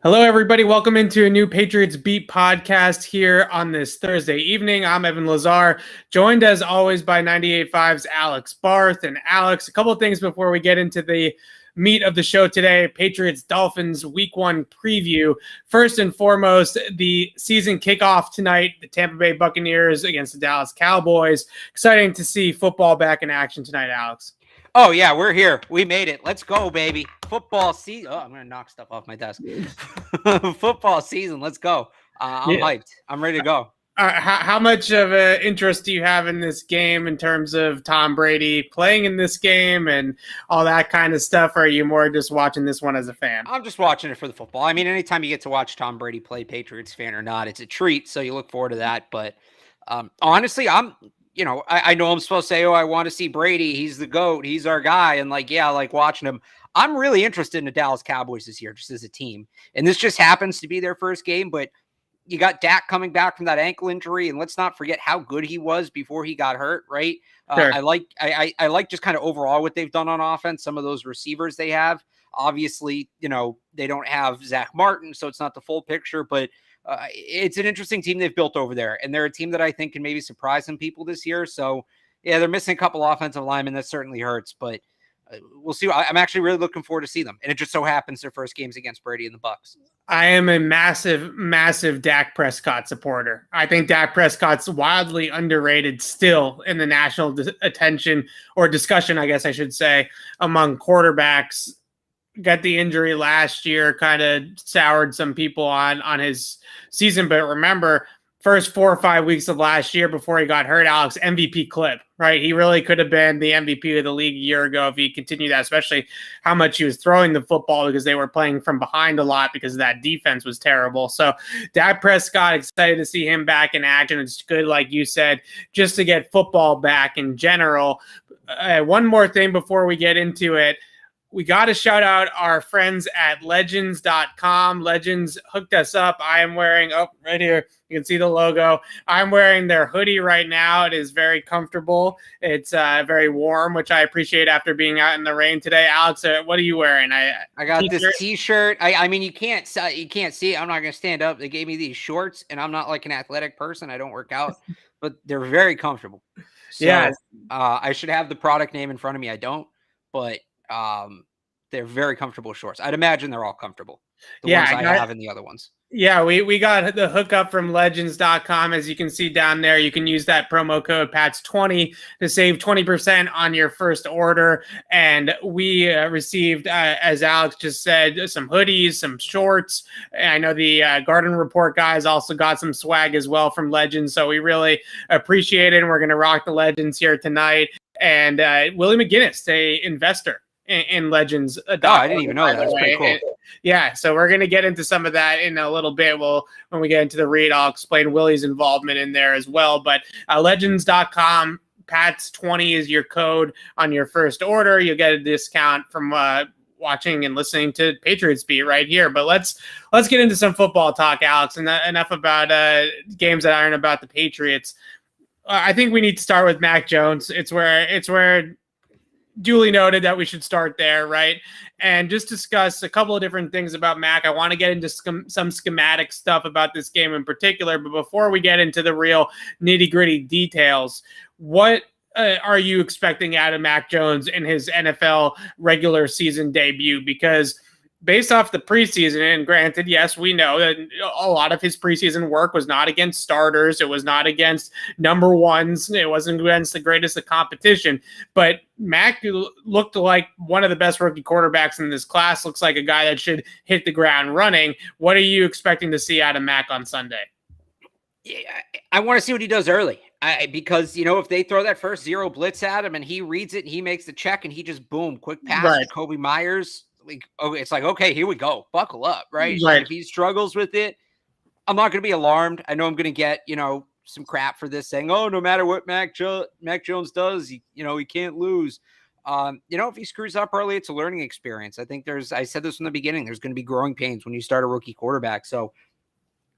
Hello, everybody. Welcome into a new Patriots Beat podcast here on this Thursday evening. I'm Evan Lazar, joined as always by 98.5's Alex Barth. And Alex, a couple of things before we get into the meat of the show today. Patriots-Dolphins Week 1 preview. First and foremost, the season kickoff tonight, the Tampa Bay Buccaneers against the Dallas Cowboys. Exciting to see football back in action tonight, Alex. Oh, yeah, we're here. We made it. Let's go, baby. Football season. Oh, I'm going to knock stuff off my desk. Football season. Let's go. I'm hyped. I'm ready to go. How much of an interest do you have in this game in terms of Tom Brady playing in this game and all that kind of stuff? Or are you more just watching this one as a fan? I'm just watching it for the football. I mean, anytime you get to watch Tom Brady play, Patriots fan or not, it's a treat. So you look forward to that. But honestly, I know I'm supposed to say, oh, I want to see Brady. He's the GOAT. He's our guy. And I like watching him. I'm really interested in the Dallas Cowboys this year, just as a team. And this just happens to be their first game. But you got Dak coming back from that ankle injury. And let's not forget how good he was before he got hurt, right? Sure. I like just kind of overall what they've done on offense. Some of those receivers they have. Obviously, they don't have Zach Martin, so it's not the full picture. But it's an interesting team they've built over there. And they're a team that I think can maybe surprise some people this year. So, yeah, they're missing a couple offensive linemen. That certainly hurts. But we'll see. I'm actually really looking forward to see them. And it just so happens their first game's against Brady and the Bucs. I am a massive Dak Prescott supporter. I think Dak Prescott's wildly underrated still in the national attention or discussion, I guess I should say, among quarterbacks. Got the injury last year, kind of soured some people on his season. But remember, first 4 or 5 weeks of last year before he got hurt, Alex, MVP clip, right? He really could have been the MVP of the league a year ago if he continued that, especially how much he was throwing the football because they were playing from behind a lot because that defense was terrible. So Dak Prescott, excited to see him back in action. It's good, like you said, just to get football back in general. One more thing before we get into it. We got to shout out our friends at legends.com. Legends hooked us up. I am wearing, right here, you can see the logo. I'm wearing their hoodie right now. It is very comfortable. It's very warm, which I appreciate after being out in the rain today. Alex, what are you wearing? I got t-shirt? This t-shirt. I mean, you can't see it. I'm not going to stand up. They gave me these shorts, and I'm not like an athletic person. I don't work out, but they're very comfortable. So, yeah. I should have the product name in front of me. I don't, but they're very comfortable shorts. I'd imagine they're all comfortable. The ones I have and the other ones. Yeah, we got the hookup from legends.com. As you can see down there, you can use that promo code PATS20 to save 20% on your first order. And we received, as Alex just said, some hoodies, some shorts. And I know the Garden Report guys also got some swag as well from Legends. So we really appreciate it. And we're going to rock the Legends here tonight. And Willie McGinnis, an investor in Legends. Oh, I didn't even know that. That's pretty cool. Yeah, so we're going to get into some of that in a little bit. When we get into the read, I'll explain Willie's involvement in there as well. But legends.com, PATS20 is your code on your first order. You'll get a discount from watching and listening to Patriots Beat right here. But let's get into some football talk, Alex, and enough about games that aren't about the Patriots. I think we need to start with Mac Jones. It's where duly noted that we should start there, right? And just discuss a couple of different things about Mac. I want to get into some schematic stuff about this game in particular, but before we get into the real nitty-gritty details, what are you expecting out of Mac Jones in his NFL regular season debut? Because based off the preseason, and granted, yes, we know that a lot of his preseason work was not against starters. It was not against number ones. It wasn't against the greatest of competition. But Mac looked like one of the best rookie quarterbacks in this class. Looks like a guy that should hit the ground running. What are you expecting to see out of Mac on Sunday? Yeah, I want to see what he does early. Because, if they throw that first zero blitz at him and he reads it, he makes the check, and he just, boom, quick pass to Kobe Myers. It's like, okay, here we go. Buckle up, right? If he struggles with it, I'm not going to be alarmed. I know I'm going to get, some crap for this, saying, oh, no matter what Mac Jones does, he can't lose. If he screws up early, it's a learning experience. I think I said this from the beginning, there's going to be growing pains when you start a rookie quarterback. So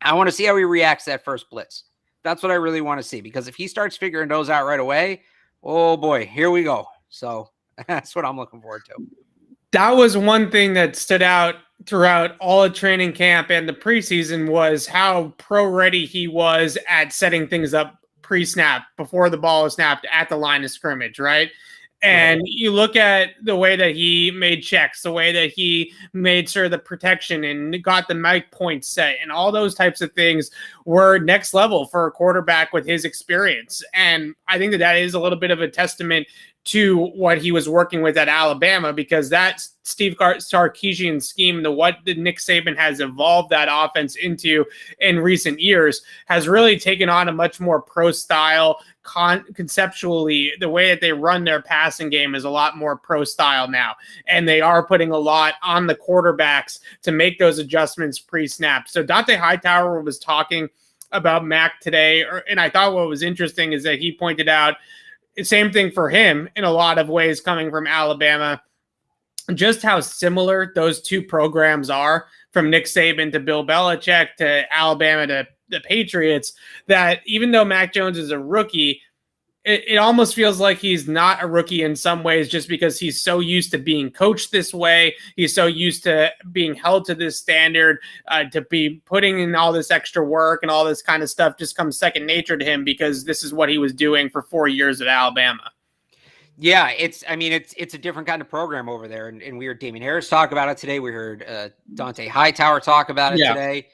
I want to see how he reacts to that first blitz. That's what I really want to see, because if he starts figuring those out right away, oh boy, here we go. So that's what I'm looking forward to. That was one thing that stood out throughout all of training camp and the preseason was how pro-ready he was at setting things up pre-snap, before the ball is snapped, at the line of scrimmage, right? And you look at the way that he made checks, the way that he made sure the protection and got the mic points set, and all those types of things were next level for a quarterback with his experience. And I think that that is a little bit of a testament to what he was working with at Alabama, because that Steve Sarkisian scheme, what the Nick Saban has evolved that offense into in recent years, has really taken on a much more pro style. Conceptually, the way that they run their passing game is a lot more pro style now, and they are putting a lot on the quarterbacks to make those adjustments pre-snap. So Dante Hightower was talking about Mac today, and I thought what was interesting is that he pointed out same thing for him in a lot of ways, coming from Alabama, just how similar those two programs are, from Nick Saban to Bill Belichick to Alabama to the Patriots, that even though Mac Jones is a rookie, it almost feels like he's not a rookie in some ways, just because he's so used to being coached this way. He's so used to being held to this standard, to be putting in all this extra work and all this kind of stuff just comes second nature to him, because this is what he was doing for 4 years at Alabama. Yeah, it's a different kind of program over there. And we heard Damien Harris talk about it today. We heard Dante Hightower talk about it today.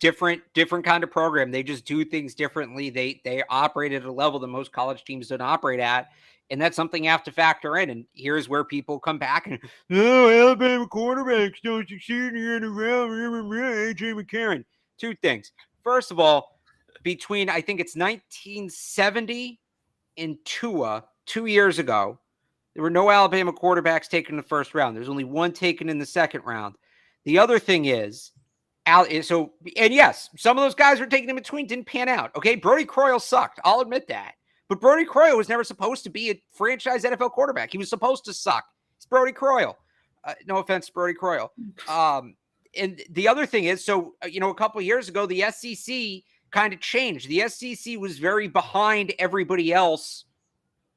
Different kind of program. They just do things differently. They operate at a level that most college teams don't operate at. And that's something you have to factor in. And here's where people come back and, Alabama quarterbacks don't succeed in the NFL. AJ McCarron. Two things. First of all, between, I think it's 1970 and Tua, 2 years ago, there were no Alabama quarterbacks taken in the first round. There's only one taken in the second round. The other thing is, and yes, some of those guys were taken in between, didn't pan out. Okay, Brody Croyle sucked. I'll admit that. But Brody Croyle was never supposed to be a franchise NFL quarterback. He was supposed to suck. It's Brody Croyle. No offense to Brody Croyle. And the other thing is, a couple of years ago, the SEC kind of changed. The SEC was very behind everybody else,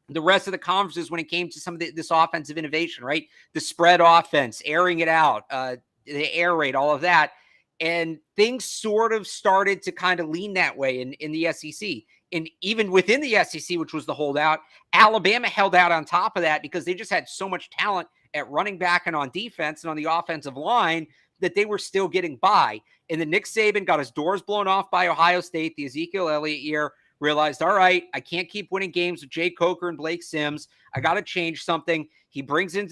the rest of the conferences, when it came to some of this offensive innovation, right? The spread offense, airing it out, the air raid, all of that. And things sort of started to kind of lean that way in the SEC. And even within the SEC, which was the holdout, Alabama held out on top of that because they just had so much talent at running back and on defense and on the offensive line that they were still getting by. And then Nick Saban got his doors blown off by Ohio State, the Ezekiel Elliott year, realized, all right, I can't keep winning games with Jay Coker and Blake Sims. I got to change something. He brings in,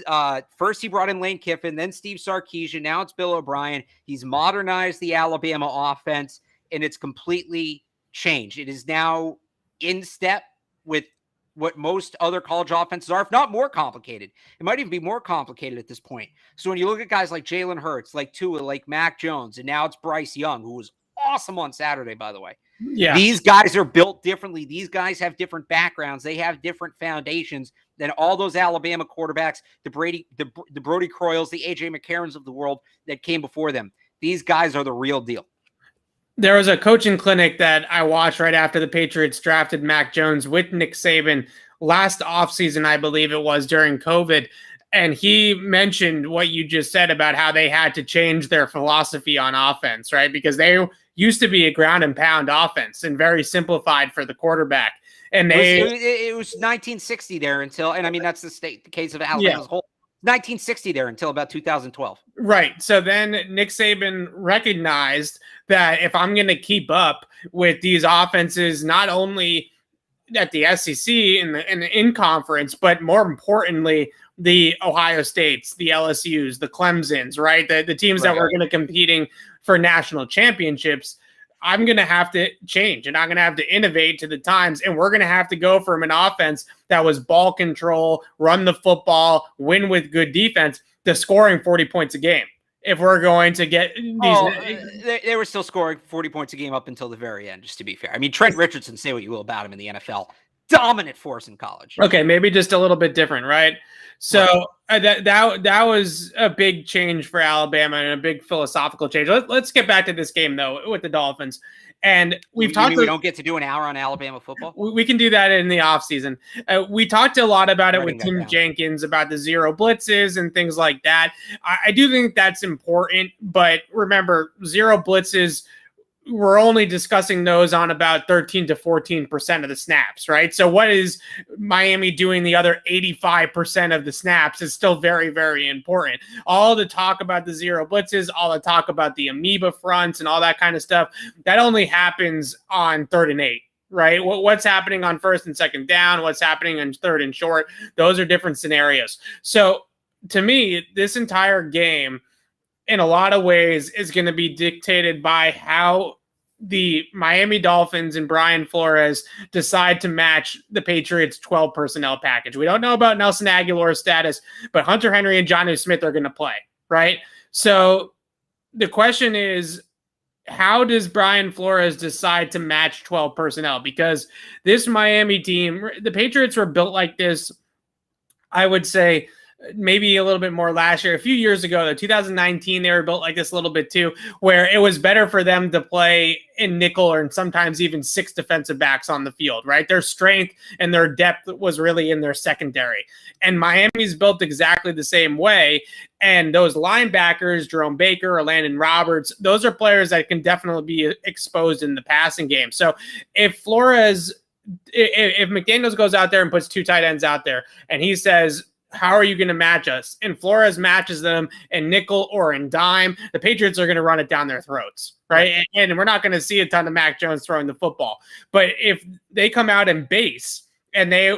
first he brought in Lane Kiffin, then Steve Sarkisian. Now it's Bill O'Brien. He's modernized the Alabama offense, and it's completely changed. It is now in step with what most other college offenses are, if not more complicated. It might even be more complicated at this point. So when you look at guys like Jalen Hurts, like Tua, like Mac Jones, and now it's Bryce Young, who was awesome on Saturday, by the way. Yeah. These guys are built differently. These guys have different backgrounds. They have different foundations than all those Alabama quarterbacks, the Brody Croyles, the AJ McCarrons of the world that came before them. These guys are the real deal. There was a coaching clinic that I watched right after the Patriots drafted Mac Jones with Nick Saban last offseason, I believe it was, during COVID. And he mentioned what you just said about how they had to change their philosophy on offense, right? Because they used to be a ground and pound offense and very simplified for the quarterback. And it was 1960 there until, and I mean, that's the case of Alabama's whole 1960 there until about 2012. Right. So then Nick Saban recognized that if I'm going to keep up with these offenses, not only at the SEC and in conference, but more importantly, the Ohio States, the LSUs, the Clemsons, right? The teams that were going to competing for national championships, I'm going to have to change, and I'm going to have to innovate to the times. And we're going to have to go from an offense that was ball control, run the football, win with good defense, to scoring 40 points a game. If we're going to get these, they were still scoring 40 points a game up until the very end, just to be fair. I mean, Trent Richardson, say what you will about him in the NFL, dominant force in college. Okay, maybe just a little bit different, right? So that was a big change for Alabama and a big philosophical change. Let's get back to this game though with the Dolphins. And we've talked. We don't get to do an hour on Alabama football. We can do that in the offseason. We talked a lot about it with Tim Jenkins about the zero blitzes and things like that. I do think that's important, but remember, zero blitzes, we're only discussing those on about 13 to 14% of the snaps, right? So what is Miami doing the other 85% of the snaps is still very, very important. All the talk about the zero blitzes, all the talk about the amoeba fronts and all that kind of stuff, that only happens on 3rd and 8. Right? What's happening on 1st and 2nd down? What's happening on 3rd and short? Those are different scenarios. So to me, this entire game, in a lot of ways, is going to be dictated by how the Miami Dolphins and Brian Flores decide to match the Patriots 12 personnel package. We don't know about Nelson Aguilar's status, but Hunter Henry and Jonnu Smith are going to play, right? So the question is, how does Brian Flores decide to match 12 personnel? Because this Miami team, the Patriots were built like this, I would say, maybe a little bit more last year. A few years ago, though, 2019, they were built like this a little bit too, where it was better for them to play in nickel or sometimes even 6 defensive backs on the field, right? Their strength and their depth was really in their secondary. And Miami's built exactly the same way. And those linebackers, Jerome Baker or Landon Roberts, those are players that can definitely be exposed in the passing game. So if McDaniels goes out there and puts 2 tight ends out there and he says, how are you going to match us? And Flores matches them in nickel or in dime, the Patriots are going to run it down their throats, right? And we're not going to see a ton of Mac Jones throwing the football. But if they come out in base and they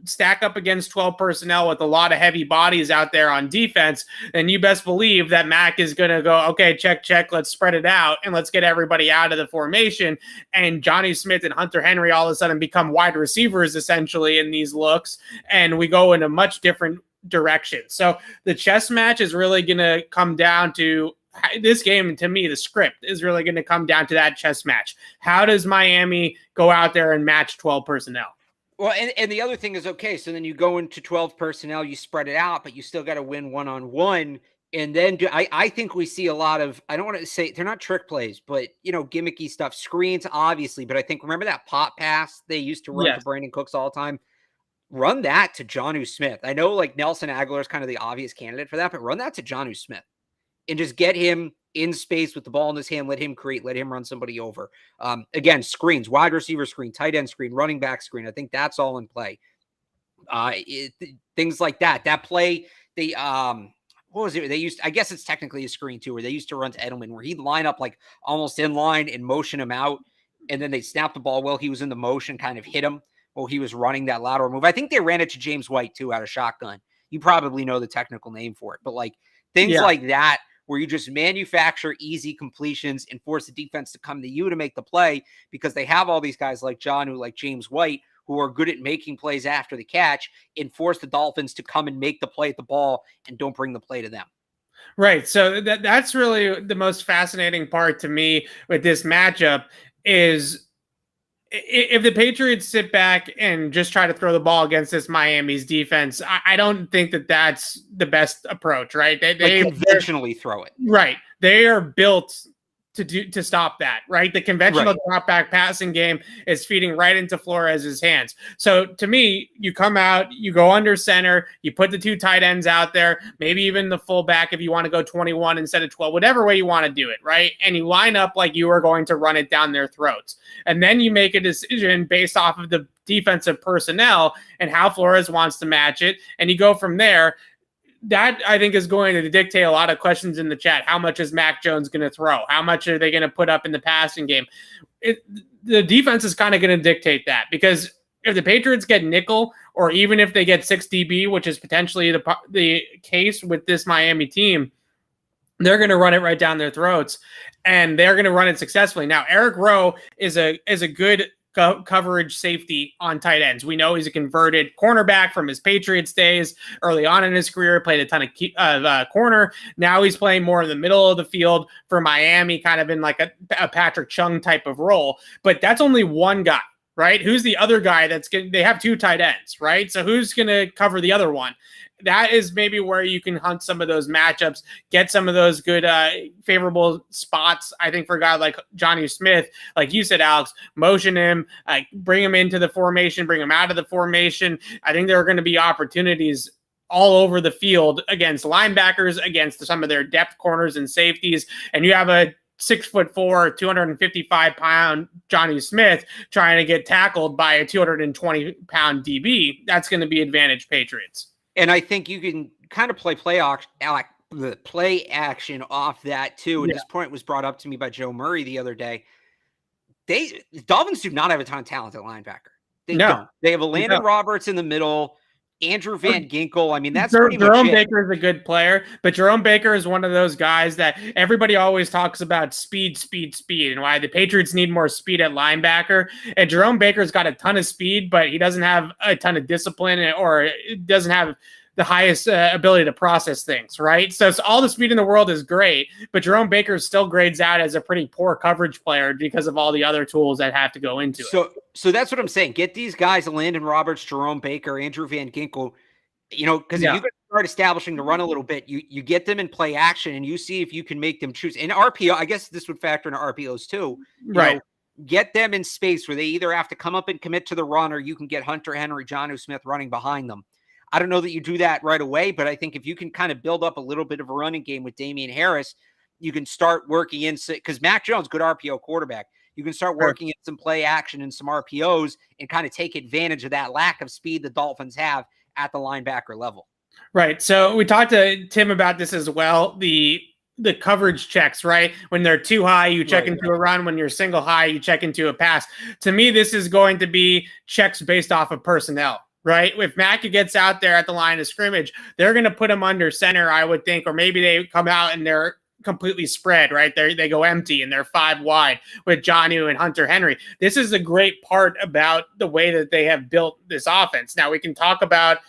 stack up against 12 personnel with a lot of heavy bodies out there on defense, then you best believe that Mac is going to go, okay, check, let's spread it out, and let's get everybody out of the formation. And Jonnu Smith and Hunter Henry all of a sudden become wide receivers, essentially, in these looks, and we go in a much different direction. So the chess match is really going to come down to this game. To me, the script is really going to come down to that chess match. How does Miami go out there and match 12 personnel? Well, and the other thing is, okay, so then you go into 12 personnel, you spread it out, but you still got to win one-on-one. And then I think we see a lot of, I don't want to say, they're not trick plays, but, gimmicky stuff. Screens, obviously, but I think, remember that pop pass they used to run to Brandon Cooks all the time? Run that to Jonnu Smith. I know, like, Nelson Aguilar is kind of the obvious candidate for that, but run that to Jonnu Smith and just get him in space with the ball in his hand, let him create, let him run somebody over. Again, screens, wide receiver screen, tight end screen, running back screen. I think that's all in play. Things like that. That play, what was it? They used, I guess it's technically a screen too, where they used to run to Edelman, where he'd line up like almost in line and motion him out. And then they snap the ball while he was in the motion, kind of hit him while he was running that lateral move. I think they ran it to James White too out of shotgun. You probably know the technical name for it, but like things like that, where you just manufacture easy completions and force the defense to come to you to make the play, because they have all these guys like Jonnu, like James White, who are good at making plays after the catch, and force the Dolphins to come and make the play at the ball and don't bring the play to them. Right. So that's really the most fascinating part to me with this matchup is if the Patriots sit back and just try to throw the ball against this Miami's defense, I don't think that that's the best approach, right? They conventionally throw it. Right. They are built to stop that, right? The conventional drop back passing game is feeding right into Flores's hands. So to me, you come out, you go under center, you put the 2 tight ends out there, maybe even the fullback if you want to go 21 instead of 12, whatever way you want to do it, right? And you line up like you are going to run it down their throats. And then you make a decision based off of the defensive personnel and how Flores wants to match it. And you go from there. That, I think, is going to dictate a lot of questions in the chat. How much is Mac Jones going to throw? How much are they going to put up in the passing game? The defense is kind of going to dictate that, because if the Patriots get nickel, or even if they get 6 DB, which is potentially the case with this Miami team, they're going to run it right down their throats, and they're going to run it successfully. Now, Eric Rowe is a good coverage safety on tight ends. We know he's a converted cornerback from his Patriots days. Early on in his career, played a ton of corner. Now he's playing more in the middle of the field for Miami, kind of in like a Patrick Chung type of role. But that's only one guy, right? Who's the other guy they have 2 tight ends, right? So who's going to cover the other one? That is maybe where you can hunt some of those matchups, get some of those good favorable spots. I think for a guy like Johnny Smith, like you said, Alex, motion him, bring him into the formation, bring him out of the formation. I think there are going to be opportunities all over the field against linebackers, against some of their depth corners and safeties. And you have a 6'4", 255-pound Johnny Smith trying to get tackled by a 220-pound DB. That's going to be advantage Patriots. And I think you can kind of play action off that too. And this point was brought up to me by Joe Murray the other day. The Dolphins do not have a ton of talent at linebacker. They don't. They have a Landon Roberts in the middle, Andrew Van Ginkel. I mean, that's pretty much Jerome it. Baker is a good player, but Jerome Baker is one of those guys that everybody always talks about speed, and why the Patriots need more speed at linebacker. And Jerome Baker's got a ton of speed, but he doesn't have a ton of discipline or doesn't have the highest ability to process things, right? So all the speed in the world is great, but Jerome Baker still grades out as a pretty poor coverage player because of all the other tools that have to go into it. So that's what I'm saying. Get these guys, Landon Roberts, Jerome Baker, Andrew Van Ginkel, because if you can start establishing the run a little bit, you get them in play action and you see if you can make them choose. And RPO, I guess this would factor into RPOs too. Right. Get them in space where they either have to come up and commit to the run or you can get Hunter Henry, Jonnu Smith running behind them. I don't know that you do that right away, but I think if you can kind of build up a little bit of a running game with Damian Harris, you can start working in, because Mac Jones, good RPO quarterback. You can start working in some play action and some RPOs and kind of take advantage of that lack of speed the Dolphins have at the linebacker level. Right. So we talked to Tim about this as well. The coverage checks, right? When they're too high, you check into a run. When you're single high, you check into a pass. To me, this is going to be checks based off of personnel. Right. If Mack gets out there at the line of scrimmage, they're going to put him under center, I would think, or maybe they come out and they're completely spread, right? They go empty and they're 5 wide with Jonnu and Hunter Henry. This is a great part about the way that they have built this offense. Now we can talk about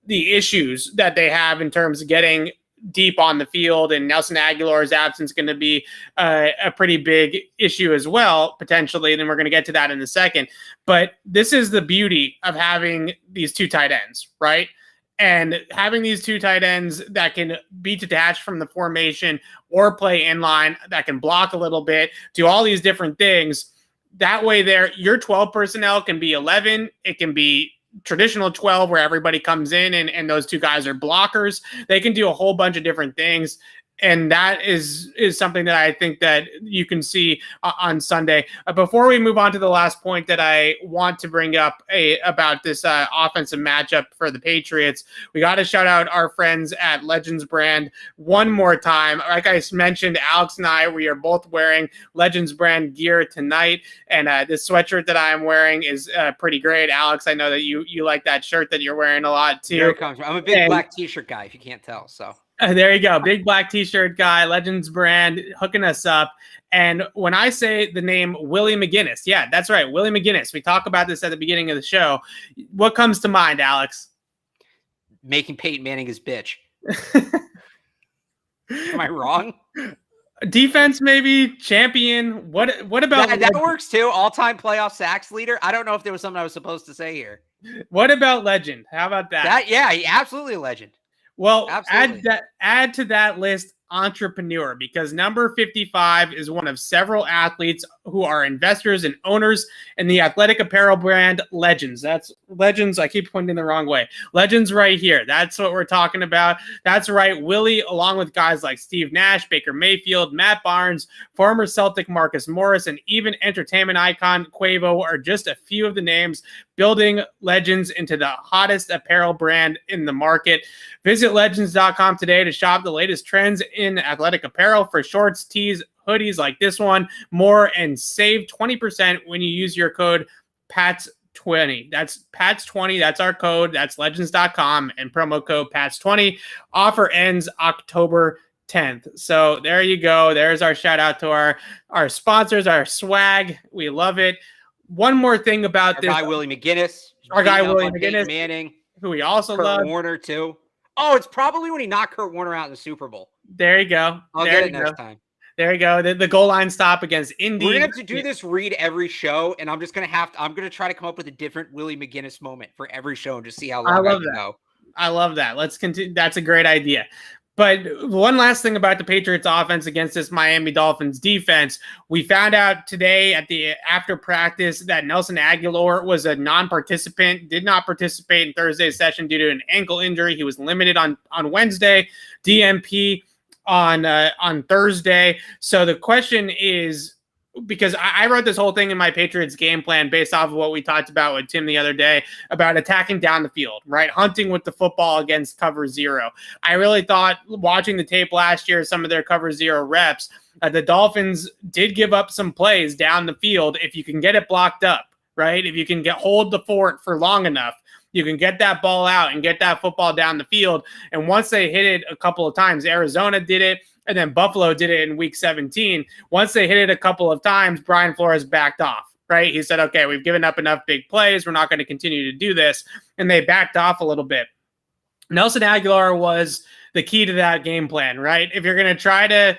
the issues that they have in terms of getting deep on the field, and Nelson Aguilar's absence is going to be a pretty big issue as well, potentially. And then we're going to get to that in a second. But this is the beauty of having these 2 tight ends, right? And having these 2 tight ends that can be detached from the formation or play inline, that can block a little bit, do all these different things. That way your 12 personnel can be 11. It can be traditional 12 where everybody comes in and those 2 guys are blockers. They can do a whole bunch of different things. And that is something that I think that you can see on Sunday. Before we move on to the last point that I want to bring up about this offensive matchup for the Patriots, we got to shout out our friends at Legends Brand one more time. Like I mentioned, Alex and I, we are both wearing Legends Brand gear tonight. And this sweatshirt that I'm wearing is pretty great. Alex, I know that you like that shirt that you're wearing a lot too. Very comfortable. I'm a big black t-shirt guy, if you can't tell, so. There you go. Big black t-shirt guy, Legends Brand, hooking us up. And when I say the name Willie McGinnis, yeah, that's right. Willie McGinnis. We talk about this at the beginning of the show. What comes to mind, Alex? Making Peyton Manning his bitch. Am I wrong? Defense, maybe champion. What about that works too? All-time playoff sacks leader. I don't know if there was something I was supposed to say here. What about legend? How about that? Yeah, absolutely a legend. Well, add to that list entrepreneur, because number 55 is one of several athletes who are investors and owners in the athletic apparel brand Legends. That's Legends. I keep pointing the wrong way. Legends right here. That's what we're talking about. That's right. Willie, along with guys like Steve Nash, Baker Mayfield, Matt Barnes, former Celtic Marcus Morris, and even entertainment icon Quavo are just a few of the names building Legends into the hottest apparel brand in the market. Visit legends.com today to shop the latest trends in athletic apparel for shorts, tees, hoodies like this one, more, and save 20% when you use your code PATS20. That's PATS20. That's our code. That's legends.com and promo code PATS20. Offer ends October 10th. So there you go. There's our shout out to our sponsors, our swag. We love it. One more thing about this. Our guy Willie McGinnis. Our guy Willie McGinnis. Manning. Who we also Kurt love. Warner too. Oh, it's probably when he knocked Kurt Warner out in the Super Bowl. There you go. I'll get it next time. There you go. The goal line stop against Indy. We're gonna have to do this read every show, and I'm gonna try to come up with a different Willie McGinnis moment for every show and just see how long I can go. I love that. Let's continue. That's a great idea. But one last thing about the Patriots offense against this Miami Dolphins defense, we found out today after practice that Nelson Aguilar was a non-participant, did not participate in Thursday's session due to an ankle injury. He was limited on Wednesday, DNP on Thursday. So the question is, because I wrote this whole thing in my Patriots game plan based off of what we talked about with Tim the other day about attacking down the field, right? Hunting with the football against cover zero. I really thought watching the tape last year, some of their cover zero reps, the Dolphins did give up some plays down the field. If you can get it blocked up, right? If you can hold the fort for long enough, you can get that ball out and get that football down the field. And once they hit it a couple of times, Arizona did it, and then Buffalo did it in week 17. Once they hit it a couple of times, Brian Flores backed off, right? He said, okay, we've given up enough big plays. We're not going to continue to do this. And they backed off a little bit. Nelson Aguilar was the key to that game plan, right? If you're going to try to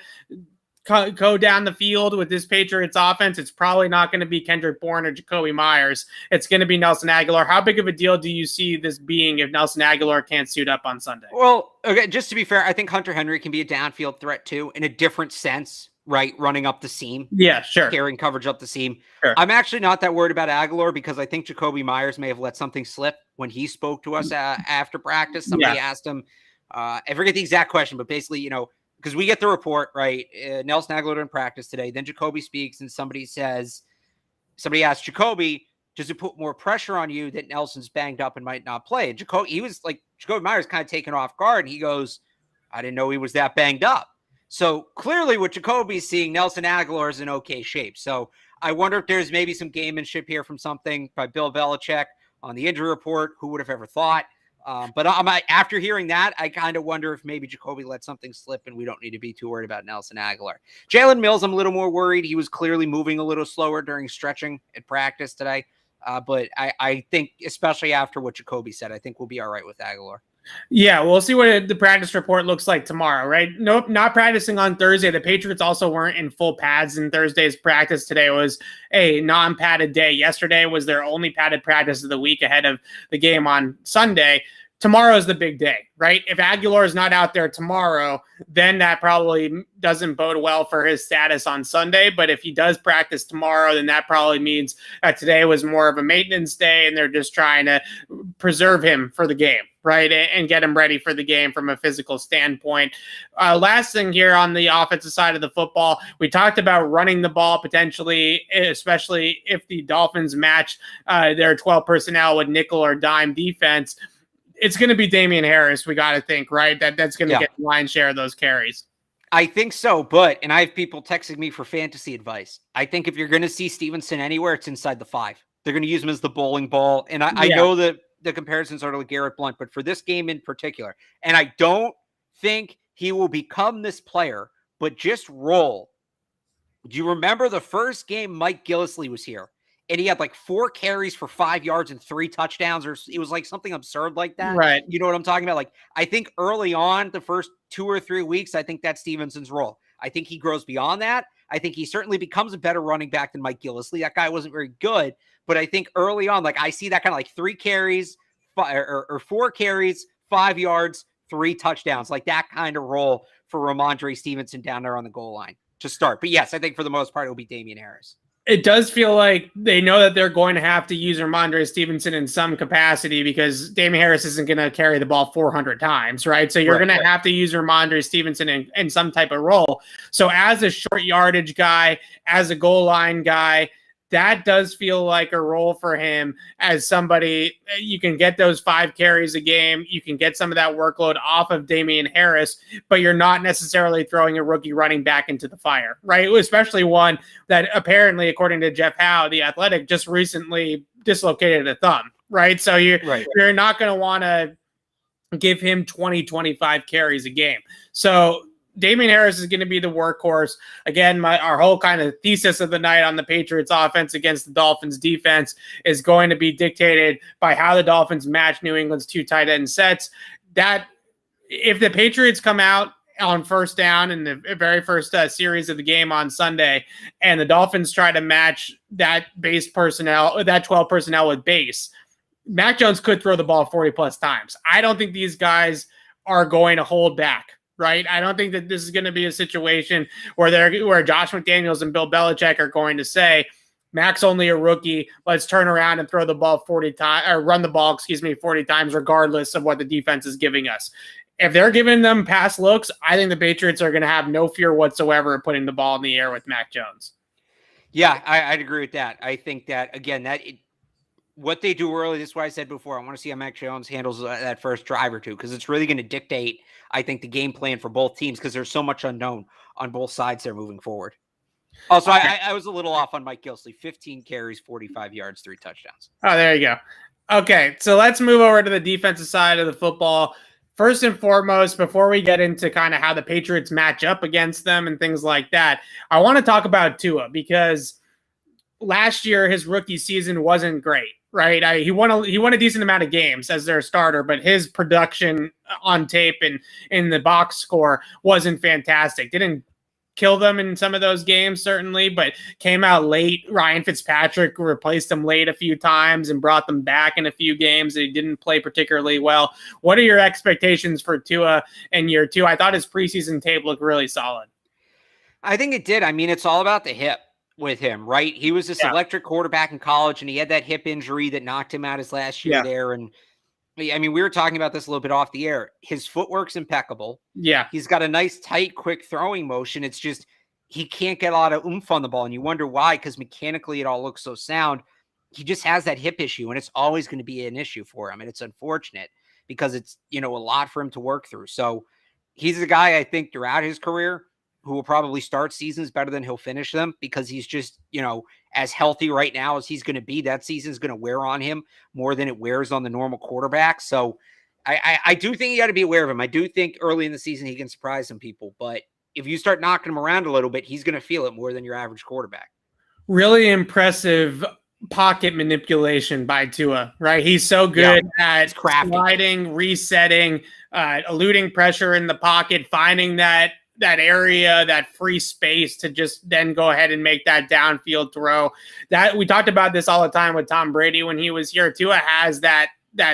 go down the field with this Patriots offense, it's probably not going to be Kendrick Bourne or Jacoby Myers. It's going to be Nelson Aguilar. How big of a deal do you see this being if Nelson Aguilar can't suit up on Sunday? Well, okay, just to be fair, I think Hunter Henry can be a downfield threat too, in a different sense, right? Running up the seam. Yeah, sure. Carrying coverage up the seam. Sure. I'm actually not that worried about Aguilar because I think Jacoby Myers may have let something slip when he spoke to us after practice. Somebody asked him, I forget the exact question, but basically, because we get the report, right? Nelson Aguilar in practice today. Then Jacoby speaks, and somebody asks Jacoby, does it put more pressure on you that Nelson's banged up and might not play? And Jacoby Myers kind of taken off guard, and he goes, I didn't know he was that banged up. So clearly what Jacoby's seeing, Nelson Aguilar is in okay shape. So I wonder if there's maybe some gamemanship here from something by Bill Belichick on the injury report. Who would have ever thought? But after hearing that, I kind of wonder if maybe Jacoby let something slip and we don't need to be too worried about Nelson Aguilar. Jalen Mills, I'm a little more worried. He was clearly moving a little slower during stretching at practice today. But I think, especially after what Jacoby said, I think we'll be all right with Aguilar. Yeah, we'll see what the practice report looks like tomorrow, right? Nope, not practicing on Thursday. The Patriots also weren't in full pads in Thursday's practice. Today was a non-padded day. Yesterday was their only padded practice of the week ahead of the game on Sunday. Tomorrow is the big day, right? If Aguilar is not out there tomorrow, then that probably doesn't bode well for his status on Sunday. But if he does practice tomorrow, then that probably means that today was more of a maintenance day and they're just trying to preserve him for the game, right? And get him ready for the game from a physical standpoint. Last thing here on the offensive side of the football, we talked about running the ball potentially, especially if the Dolphins match their 12 personnel with nickel or dime defense. It's going to be Damian Harris, we got to think, right? That's going to get the lion's share of those carries. I think so, and I have people texting me for fantasy advice. I think if you're going to see Stevenson anywhere, it's inside the 5. They're going to use him as the bowling ball. And I know that the comparisons are to Garrett Blount, but for this game in particular, and I don't think he will become this player, but just roll. Do you remember the first game Mike Gillislee was here? And he had like 4 carries for 5 yards and 3 touchdowns, or it was like something absurd like that. Right. You know what I'm talking about? Like, I think early on, the first 2 or 3 weeks, I think that's Stevenson's role. I think he grows beyond that. I think he certainly becomes a better running back than Mike Gillislee. That guy wasn't very good, but I think early on, like I see that kind of like 3 carries or 4 carries, 5 yards, 3 touchdowns, like that kind of role for Ramondre Stevenson down there on the goal line to start. But yes, I think for the most part, it will be Damian Harris. It does feel like they know that they're going to have to use Ramondre Stevenson in some capacity because Damian Harris isn't going to carry the ball 400 times, right? So you're going to have to use Ramondre Stevenson in some type of role. So as a short yardage guy, as a goal line guy, that does feel like a role for him as somebody. You can get those 5 carries a game. You can get some of that workload off of Damian Harris, but you're not necessarily throwing a rookie running back into the fire, right? Especially one that apparently, according to Jeff Howe, the Athletic, just recently dislocated a thumb, right? So you're not going to want to give him 20, 25 carries a game. So Damian Harris is going to be the workhorse. Again, our whole kind of thesis of the night on the Patriots offense against the Dolphins defense is going to be dictated by how the Dolphins match New England's 2 tight end sets. That if the Patriots come out on first down in the very first series of the game on Sunday, and the Dolphins try to match that base personnel, that 12 personnel with base, Mac Jones could throw the ball 40 plus times. I don't think these guys are going to hold back, right? I don't think that this is going to be a situation where Josh McDaniels and Bill Belichick are going to say, Mac's only a rookie. Let's turn around and throw the ball 40 times, or run the ball, 40 times, regardless of what the defense is giving us. If they're giving them pass looks, I think the Patriots are going to have no fear whatsoever of putting the ball in the air with Mac Jones. Yeah, I'd agree with that. I think that, again, what they do early, this is what I said before. I want to see how Mac Jones handles that first drive or two, because it's really going to dictate, I think, the game plan for both teams, because there's so much unknown on both sides there moving forward. Also, I was a little off on Mike Gillislee. 15 carries, 45 yards, 3 touchdowns. Oh, there you go. Okay, so let's move over to the defensive side of the football. First and foremost, before we get into kind of how the Patriots match up against them and things like that, I want to talk about Tua, because last year his rookie season wasn't great, right? He won a decent amount of games as their starter, but his production on tape and in the box score wasn't fantastic. Didn't kill them in some of those games, certainly, but came out late. Ryan Fitzpatrick replaced him late a few times and brought them back in a few games that he didn't play particularly well. What are your expectations for Tua in year 2? I thought his preseason tape looked really solid. I think it did. I mean, it's all about the hip with him, right? He was this electric quarterback in college, and he had that hip injury that knocked him out his last year there. And I mean, we were talking about this a little bit off the air. His footwork's impeccable. Yeah. He's got a nice, tight, quick throwing motion. It's just he can't get a lot of oomph on the ball, and you wonder why, because mechanically it all looks so sound. He just has that hip issue, and it's always going to be an issue for him, and it's unfortunate because it's, a lot for him to work through. So he's a guy, I think, throughout his career who will probably start seasons better than he'll finish them, because he's just, as healthy right now as he's going to be. That season's going to wear on him more than it wears on the normal quarterback. So I do think you got to be aware of him. I do think early in the season he can surprise some people, but if you start knocking him around a little bit, he's going to feel it more than your average quarterback. Really impressive pocket manipulation by Tua, right? He's so good at sliding, resetting, eluding pressure in the pocket, finding that area, that free space to just then go ahead and make that downfield throw. That we talked about this all the time with Tom Brady when he was here. Tua has that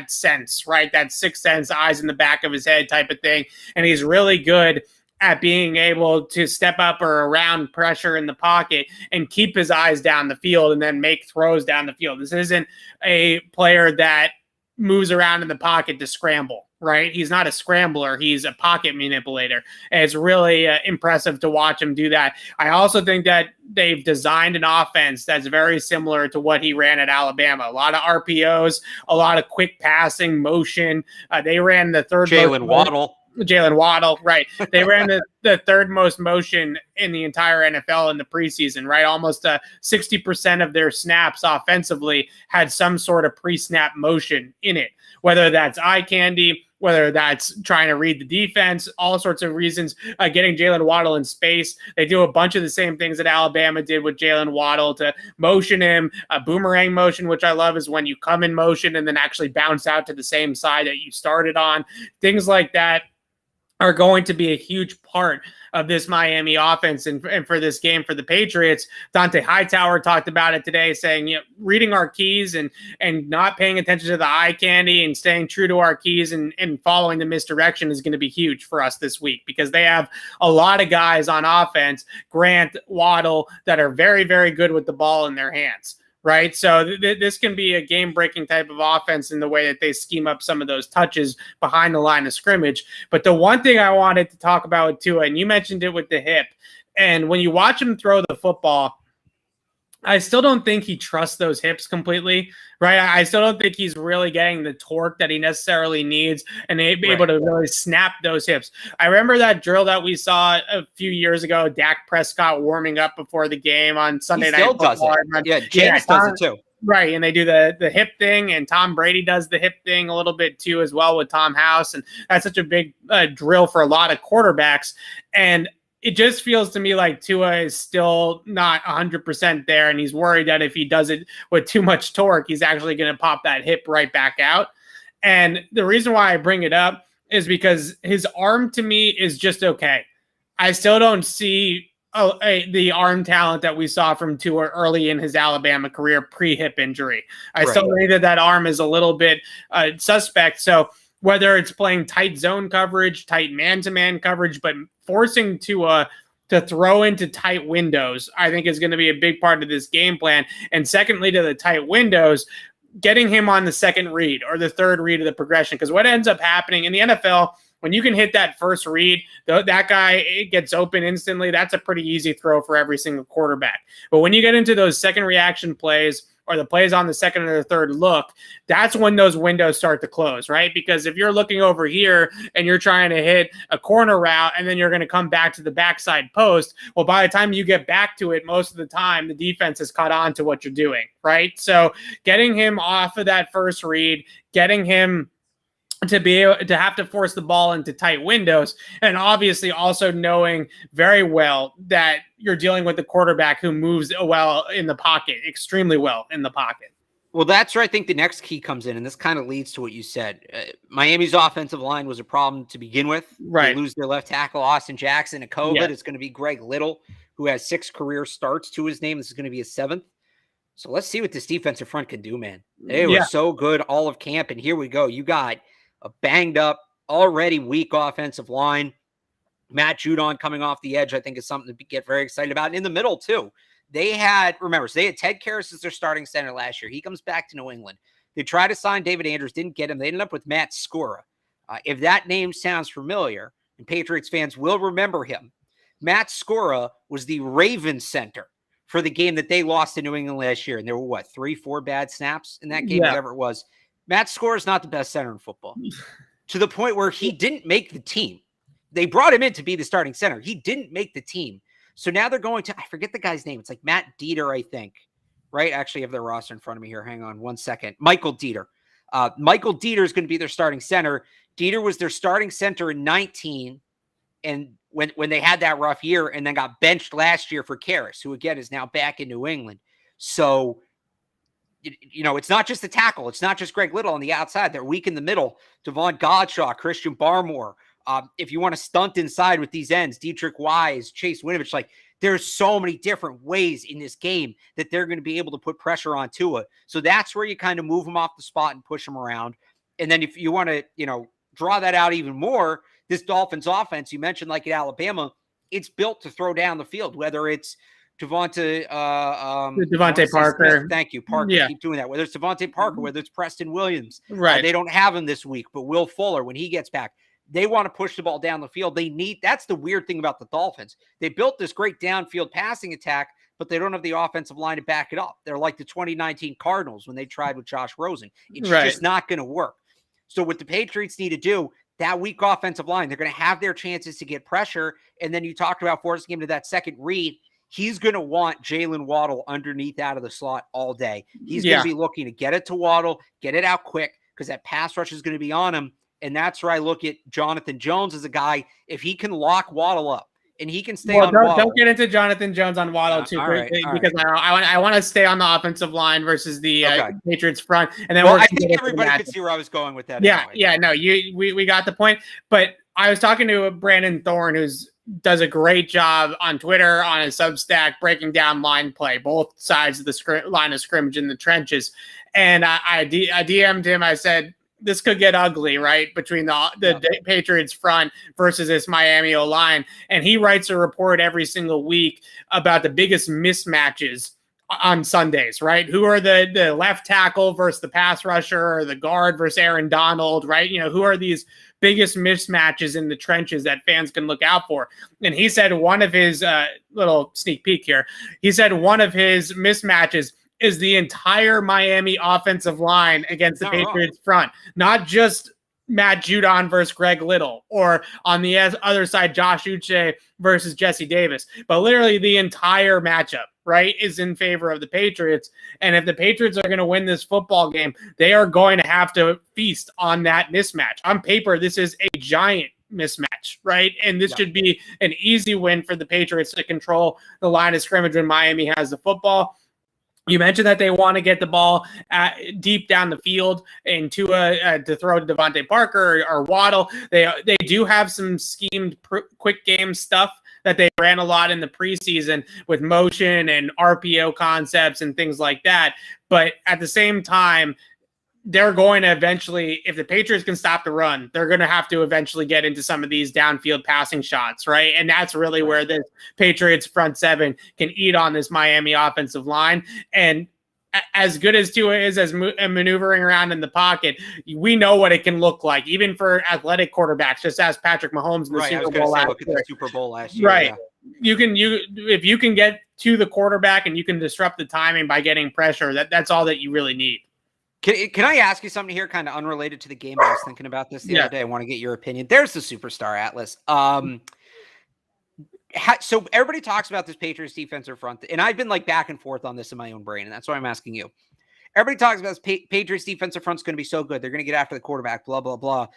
sense, right? That sixth sense, eyes in the back of his head type of thing. And he's really good at being able to step up or around pressure in the pocket and keep his eyes down the field and then make throws down the field. This isn't a player that moves around in the pocket to scramble, right? He's not a scrambler. He's a pocket manipulator. And it's really impressive to watch him do that. I also think that they've designed an offense that's very similar to what he ran at Alabama. A lot of RPOs, a lot of quick passing motion. They ran the third. Jalen Waddle, right. They ran the third most motion in the entire NFL in the preseason, right? Almost 60% of their snaps offensively had some sort of pre-snap motion in it, whether that's eye candy, whether that's trying to read the defense, all sorts of reasons, getting Jalen Waddle in space. They do a bunch of the same things that Alabama did with Jalen Waddle to motion him. A boomerang motion, which I love, is when you come in motion and then actually bounce out to the same side that you started on. Things like that are going to be a huge part of this Miami offense and for this game for the Patriots. Dante Hightower talked about it today, saying, reading our keys and not paying attention to the eye candy and staying true to our keys and following the misdirection is going to be huge for us this week, because they have a lot of guys on offense, Grant, Waddle, that are very, very good with the ball in their hands. Right. So this can be a game-breaking type of offense in the way that they scheme up some of those touches behind the line of scrimmage. But the one thing I wanted to talk about with Tua, and you mentioned it with the hip, and when you watch him throw the football, I still don't think he trusts those hips completely, right? I still don't think he's really getting the torque that he necessarily needs and able to really snap those hips. I remember that drill that we saw a few years ago, Dak Prescott warming up before the game on Sunday Night Football. He still does it. Yeah, James does it too. Right, and they do the hip thing, and Tom Brady does the hip thing a little bit too as well with Tom House, and that's such a big drill for a lot of quarterbacks. And it just feels to me like Tua is still not 100% there, and he's worried that if he does it with too much torque, he's actually going to pop that hip right back out. And the reason why I bring it up is because his arm to me is just okay. I still don't see the arm talent that we saw from Tua early in his Alabama career pre-hip injury. I still think that arm is a little bit suspect. So whether it's playing tight zone coverage, tight man-to-man coverage, but forcing Tua to throw into tight windows, I think is going to be a big part of this game plan. And secondly, to the tight windows, getting him on the second read or the third read of the progression. Because what ends up happening in the NFL, when you can hit that first read, that guy gets open instantly. That's a pretty easy throw for every single quarterback. But when you get into those second reaction plays or the plays on the second or the third look, that's when those windows start to close, right? Because if you're looking over here and you're trying to hit a corner route and then you're going to come back to the backside post, well, by the time you get back to it, most of the time, the defense has caught on to what you're doing, right? So getting him off of that first read, getting him to be able to have to force the ball into tight windows, and obviously also knowing very well that you're dealing with the quarterback who moves well in the pocket, extremely well in the pocket. Well, that's where I think the next key comes in, and this kind of leads to what you said. Miami's offensive line was a problem to begin with. Right. They lose their left tackle, Austin Jackson, to COVID. Yeah. It's going to be Greg Little, who has 6 career starts to his name. This is going to be his 7th. So let's see what this defensive front can do, man. They were so good all of camp, and here we go. You got a banged up, already weak offensive line. Matt Judon coming off the edge, I think, is something to get very excited about. And in the middle, too. They had Ted Karras as their starting center last year. He comes back to New England. They tried to sign David Andrews, didn't get him. They ended up with Matt Skura. If that name sounds familiar, and Patriots fans will remember him, Matt Skura was the Ravens center for the game that they lost to New England last year. And there were, 3-4 bad snaps in that game, whatever it was. Matt Skura is not the best center in football, to the point where he didn't make the team. They brought him in to be the starting center. He didn't make the team. So now they're going to, I forget the guy's name. It's like Matt Dieter, I think, right? Actually, I have their roster in front of me here. Hang on one second. Michael Dieter. Michael Dieter is going to be their starting center. Dieter was their starting center in 19, and when they had that rough year, and then got benched last year for Karras, who, again, is now back in New England. So, it's not just the tackle. It's not just Greg Little on the outside. They're weak in the middle. Devon Godshaw, Christian Barmore. If you want to stunt inside with these ends, Dietrich Wise, Chase Winovich, there's so many different ways in this game that they're going to be able to put pressure on Tua. So that's where you kind of move them off the spot and push them around. And then if you want to, draw that out even more, this Dolphins offense, you mentioned like at Alabama, it's built to throw down the field, whether it's Devontae Parker. Smith. Thank you, Parker. Yeah. Keep doing that. Whether it's Devontae Parker, whether it's Preston Williams. Right. They don't have him this week, but Will Fuller, when he gets back, they want to push the ball down the field. That's the weird thing about the Dolphins. They built this great downfield passing attack, but they don't have the offensive line to back it up. They're like the 2019 Cardinals when they tried with Josh Rosen. It's just not going to work. So what the Patriots need to do, that weak offensive line, they're going to have their chances to get pressure. And then you talked about forcing him to that second read. He's going to want Jalen Waddle underneath out of the slot all day. He's going to be looking to get it to Waddle, get it out quick, because that pass rush is going to be on him. And that's where I look at Jonathan Jones as a guy, if he can lock Waddle up and he can stay on Waddle. Don't get into Jonathan Jones on Waddle too quickly, because I want to stay on the offensive line versus the Patriots front. And then I think everybody could see where I was going with that. Yeah, anyway. No, we got the point. But I was talking to Brandon Thorne, does a great job on Twitter, on his Substack, breaking down line play, both sides of the line of scrimmage in the trenches. And I DM'd him. I said, this could get ugly, right, between the Patriots front versus this Miami O-line. And he writes a report every single week about the biggest mismatches on Sundays, right? Who are the left tackle versus the pass rusher, or the guard versus Aaron Donald, right? Who are these biggest mismatches in the trenches that fans can look out for? And he said one of his little sneak peek here. He said one of his mismatches is the entire Miami offensive line against the Patriots front, not just Matt Judon versus Greg Little, or on the other side, Josh Uche versus Jesse Davis, but literally the entire matchup, right, is in favor of the Patriots. And if the Patriots are going to win this football game, they are going to have to feast on that mismatch. On paper, this is a giant mismatch, right? And this should be an easy win for the Patriots to control the line of scrimmage when Miami has the football. You mentioned that they want to get the ball deep down the field and to throw to Devontae Parker or Waddle. They do have some schemed quick game stuff that they ran a lot in the preseason with motion and RPO concepts and things like that. But at the same time, they're going to eventually, if the Patriots can stop the run, they're going to have to eventually get into some of these downfield passing shots, right? And that's really where the Patriots front seven can eat on this Miami offensive line. And as good as Tua is as maneuvering around in the pocket, we know what it can look like, even for athletic quarterbacks. Just ask Patrick Mahomes in the Super Bowl last year. Right. Yeah. If you can get to the quarterback and you can disrupt the timing by getting pressure, that's all that you really need. Can I ask you something here, kind of unrelated to the game? I was thinking about this the other day. I want to get your opinion. There's the superstar Atlas. So everybody talks about this Patriots defensive front, and I've been like back and forth on this in my own brain, and that's why I'm asking you. Everybody talks about this Patriots defensive front's going to be so good. They're going to get after the quarterback, blah, blah, blah.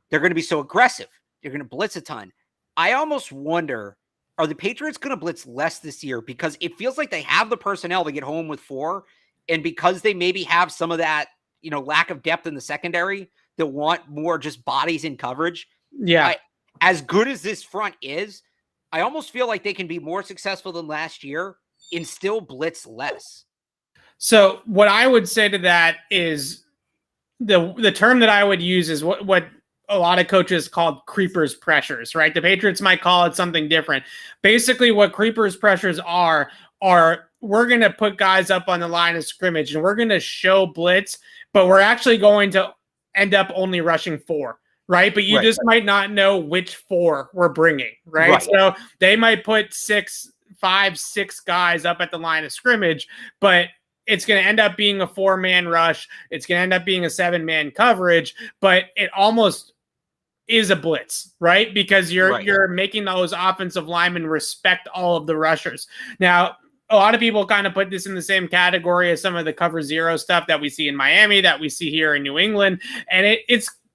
They're going to be so aggressive. They're going to blitz a ton. I almost wonder, are the Patriots going to blitz less this year? Because it feels like they have the personnel to get home with 4, and because they maybe have some of that, lack of depth in the secondary that want more just bodies in coverage. Yeah. As good as this front is, I almost feel like they can be more successful than last year and still blitz less. So what I would say to that is the term that I would use is what a lot of coaches call creepers pressures, right? The Patriots might call it something different. Basically what creepers pressures are we're going to put guys up on the line of scrimmage and we're going to show blitz, but we're actually going to end up only rushing 4, right? But you just might not know which 4 we're bringing, right? So they might put 5, 6 guys up at the line of scrimmage, but it's going to end up being a 4-man rush. It's going to end up being a 7-man coverage, but it almost is a blitz, right? Because you're making those offensive linemen respect all of the rushers. Now, a lot of people kind of put this in the same category as some of the cover 0 stuff that we see in Miami, that we see here in New England. And it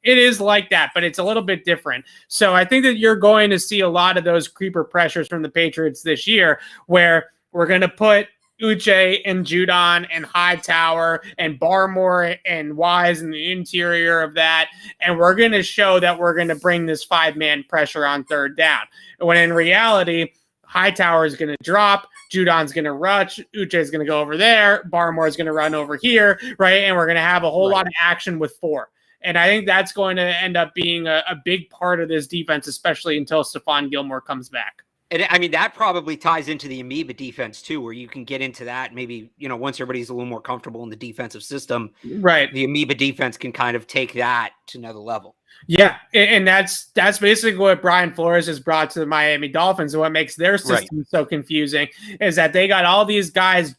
is like that, but it's a little bit different. So I think that you're going to see a lot of those creeper pressures from the Patriots this year, where we're going to put Uche and Judon and Hightower and Barmore and Wise in the interior of that. And we're going to show that we're going to bring this 5-man pressure on third down. When in reality, Hightower is going to drop, Judon's going to rush, Uche is going to go over there, Barmore is going to run over here, right? And we're going to have a whole lot of action with 4. And I think that's going to end up being a big part of this defense, especially until Stephon Gilmore comes back. And I mean, that probably ties into the amoeba defense too, where you can get into that. Maybe, once everybody's a little more comfortable in the defensive system, right? The amoeba defense can kind of take that to another level. Yeah. And that's basically what Brian Flores has brought to the Miami Dolphins. And what makes their system so confusing is that they got all these guys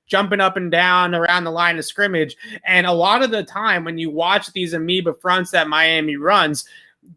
jumping up and down around the line of scrimmage. And a lot of the time when you watch these amoeba fronts that Miami runs,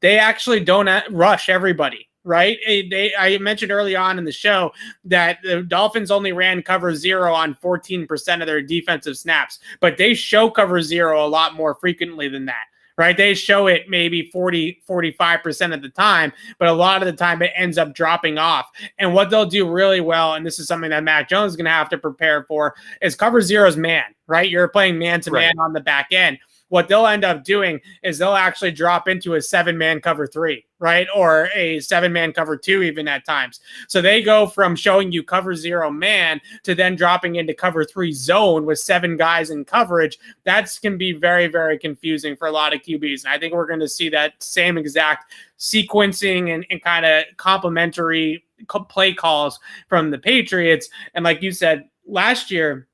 they actually don't rush everybody. Right. I mentioned early on in the show that the Dolphins only ran cover 0 on 14% of their defensive snaps, but they show cover 0 a lot more frequently than that. Right. They show it maybe 45% of the time, but a lot of the time it ends up dropping off. And what they'll do really well, and this is something that Mac Jones is going to have to prepare for, is cover 0's man, right? You're playing man to man on the back end. What they'll end up doing is they'll actually drop into a 7-man cover 3, right? Or a 7-man cover 2 even at times. So they go from showing you cover 0 man to then dropping into cover 3 zone with 7 guys in coverage. That can be very, very confusing for a lot of QBs. And I think we're going to see that same exact sequencing and kind of complementary play calls from the Patriots. And like you said, last year,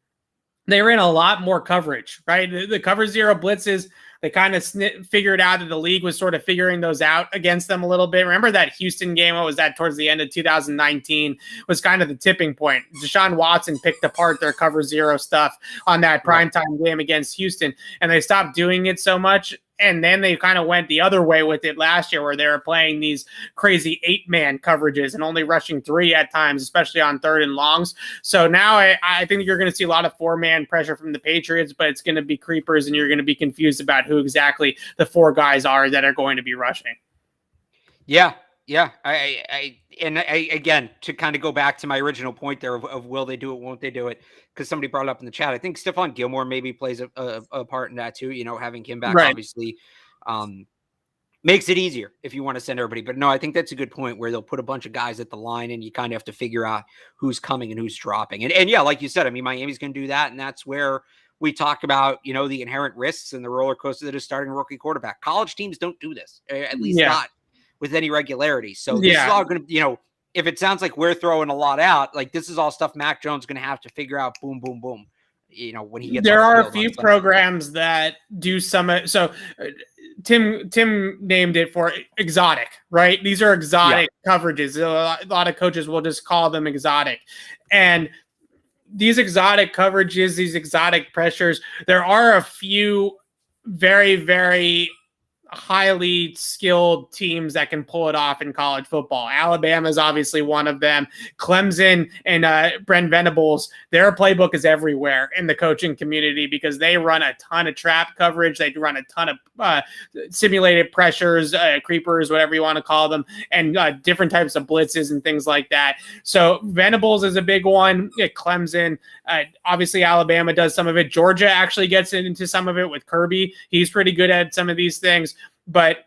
they ran a lot more coverage, right? The cover 0 blitzes, they kind of figured out that the league was sort of figuring those out against them a little bit. Remember that Houston game? What was that, towards the end of 2019 was kind of the tipping point. Deshaun Watson picked apart their cover 0 stuff on that primetime game against Houston, and they stopped doing it so much. And then they kind of went the other way with it last year, where they were playing these crazy 8-man coverages and only rushing 3 at times, especially on third and longs. So now I think you're going to see a lot of 4-man pressure from the Patriots, but it's going to be creepers, and you're going to be confused about who exactly the 4 guys are that are going to be rushing. Yeah. Yeah, again, to kind of go back to my original point there of will they do it, won't they do it? Because somebody brought it up in the chat. I think Stephon Gilmore maybe plays a part in that too. Having him back Right. obviously makes it easier if you want to send everybody. But no, I think that's a good point where they'll put a bunch of guys at the line and you kind of have to figure out who's coming and who's dropping. And yeah, like you said, I mean, Miami's going to do that. And that's where we talk about, the inherent risks and the roller coaster that is starting a rookie quarterback. College teams don't do this, at least not with any regularity. So this is all going to, if it sounds like we're throwing a lot out, like this is all stuff Mac Jones is going to have to figure out. Boom, boom, boom. When he gets, there are a few programs that do some. So Tim named it for exotic, right? These are exotic coverages. A lot of coaches will just call them exotic, and these exotic coverages, these exotic pressures. There are a few very, very highly skilled teams that can pull it off in college football. Alabama is obviously one of them. Clemson and Brent Venables, their playbook is everywhere in the coaching community because they run a ton of trap coverage. They run a ton of simulated pressures, creepers, whatever you want to call them, and different types of blitzes and things like that. So Venables is a big one. Clemson, obviously Alabama does some of it. Georgia actually gets into some of it with Kirby. He's pretty good at some of these things. But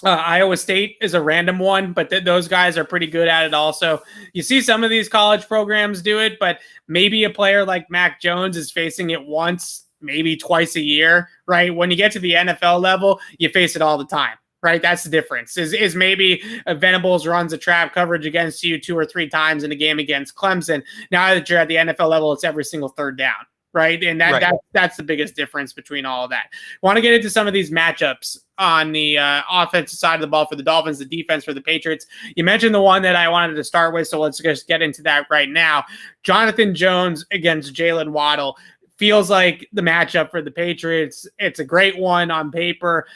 Iowa State is a random one, but those guys are pretty good at it also. You see some of these college programs do it, but maybe a player like Mac Jones is facing it once, maybe twice a year, right? When you get to the NFL level, you face it all the time, right? That's the difference. Is maybe Venables runs a trap coverage against you 2 or 3 times in a game against Clemson. Now that you're at the NFL level, it's every single third down. Right. And that's the biggest difference between all of that. Want to get into some of these matchups on the offensive side of the ball for the Dolphins, the defense for the Patriots. You mentioned the one that I wanted to start with, so let's just get into that right now. Jonathan Jones against Jalen Waddle feels like the matchup for the Patriots. It's a great one on paper.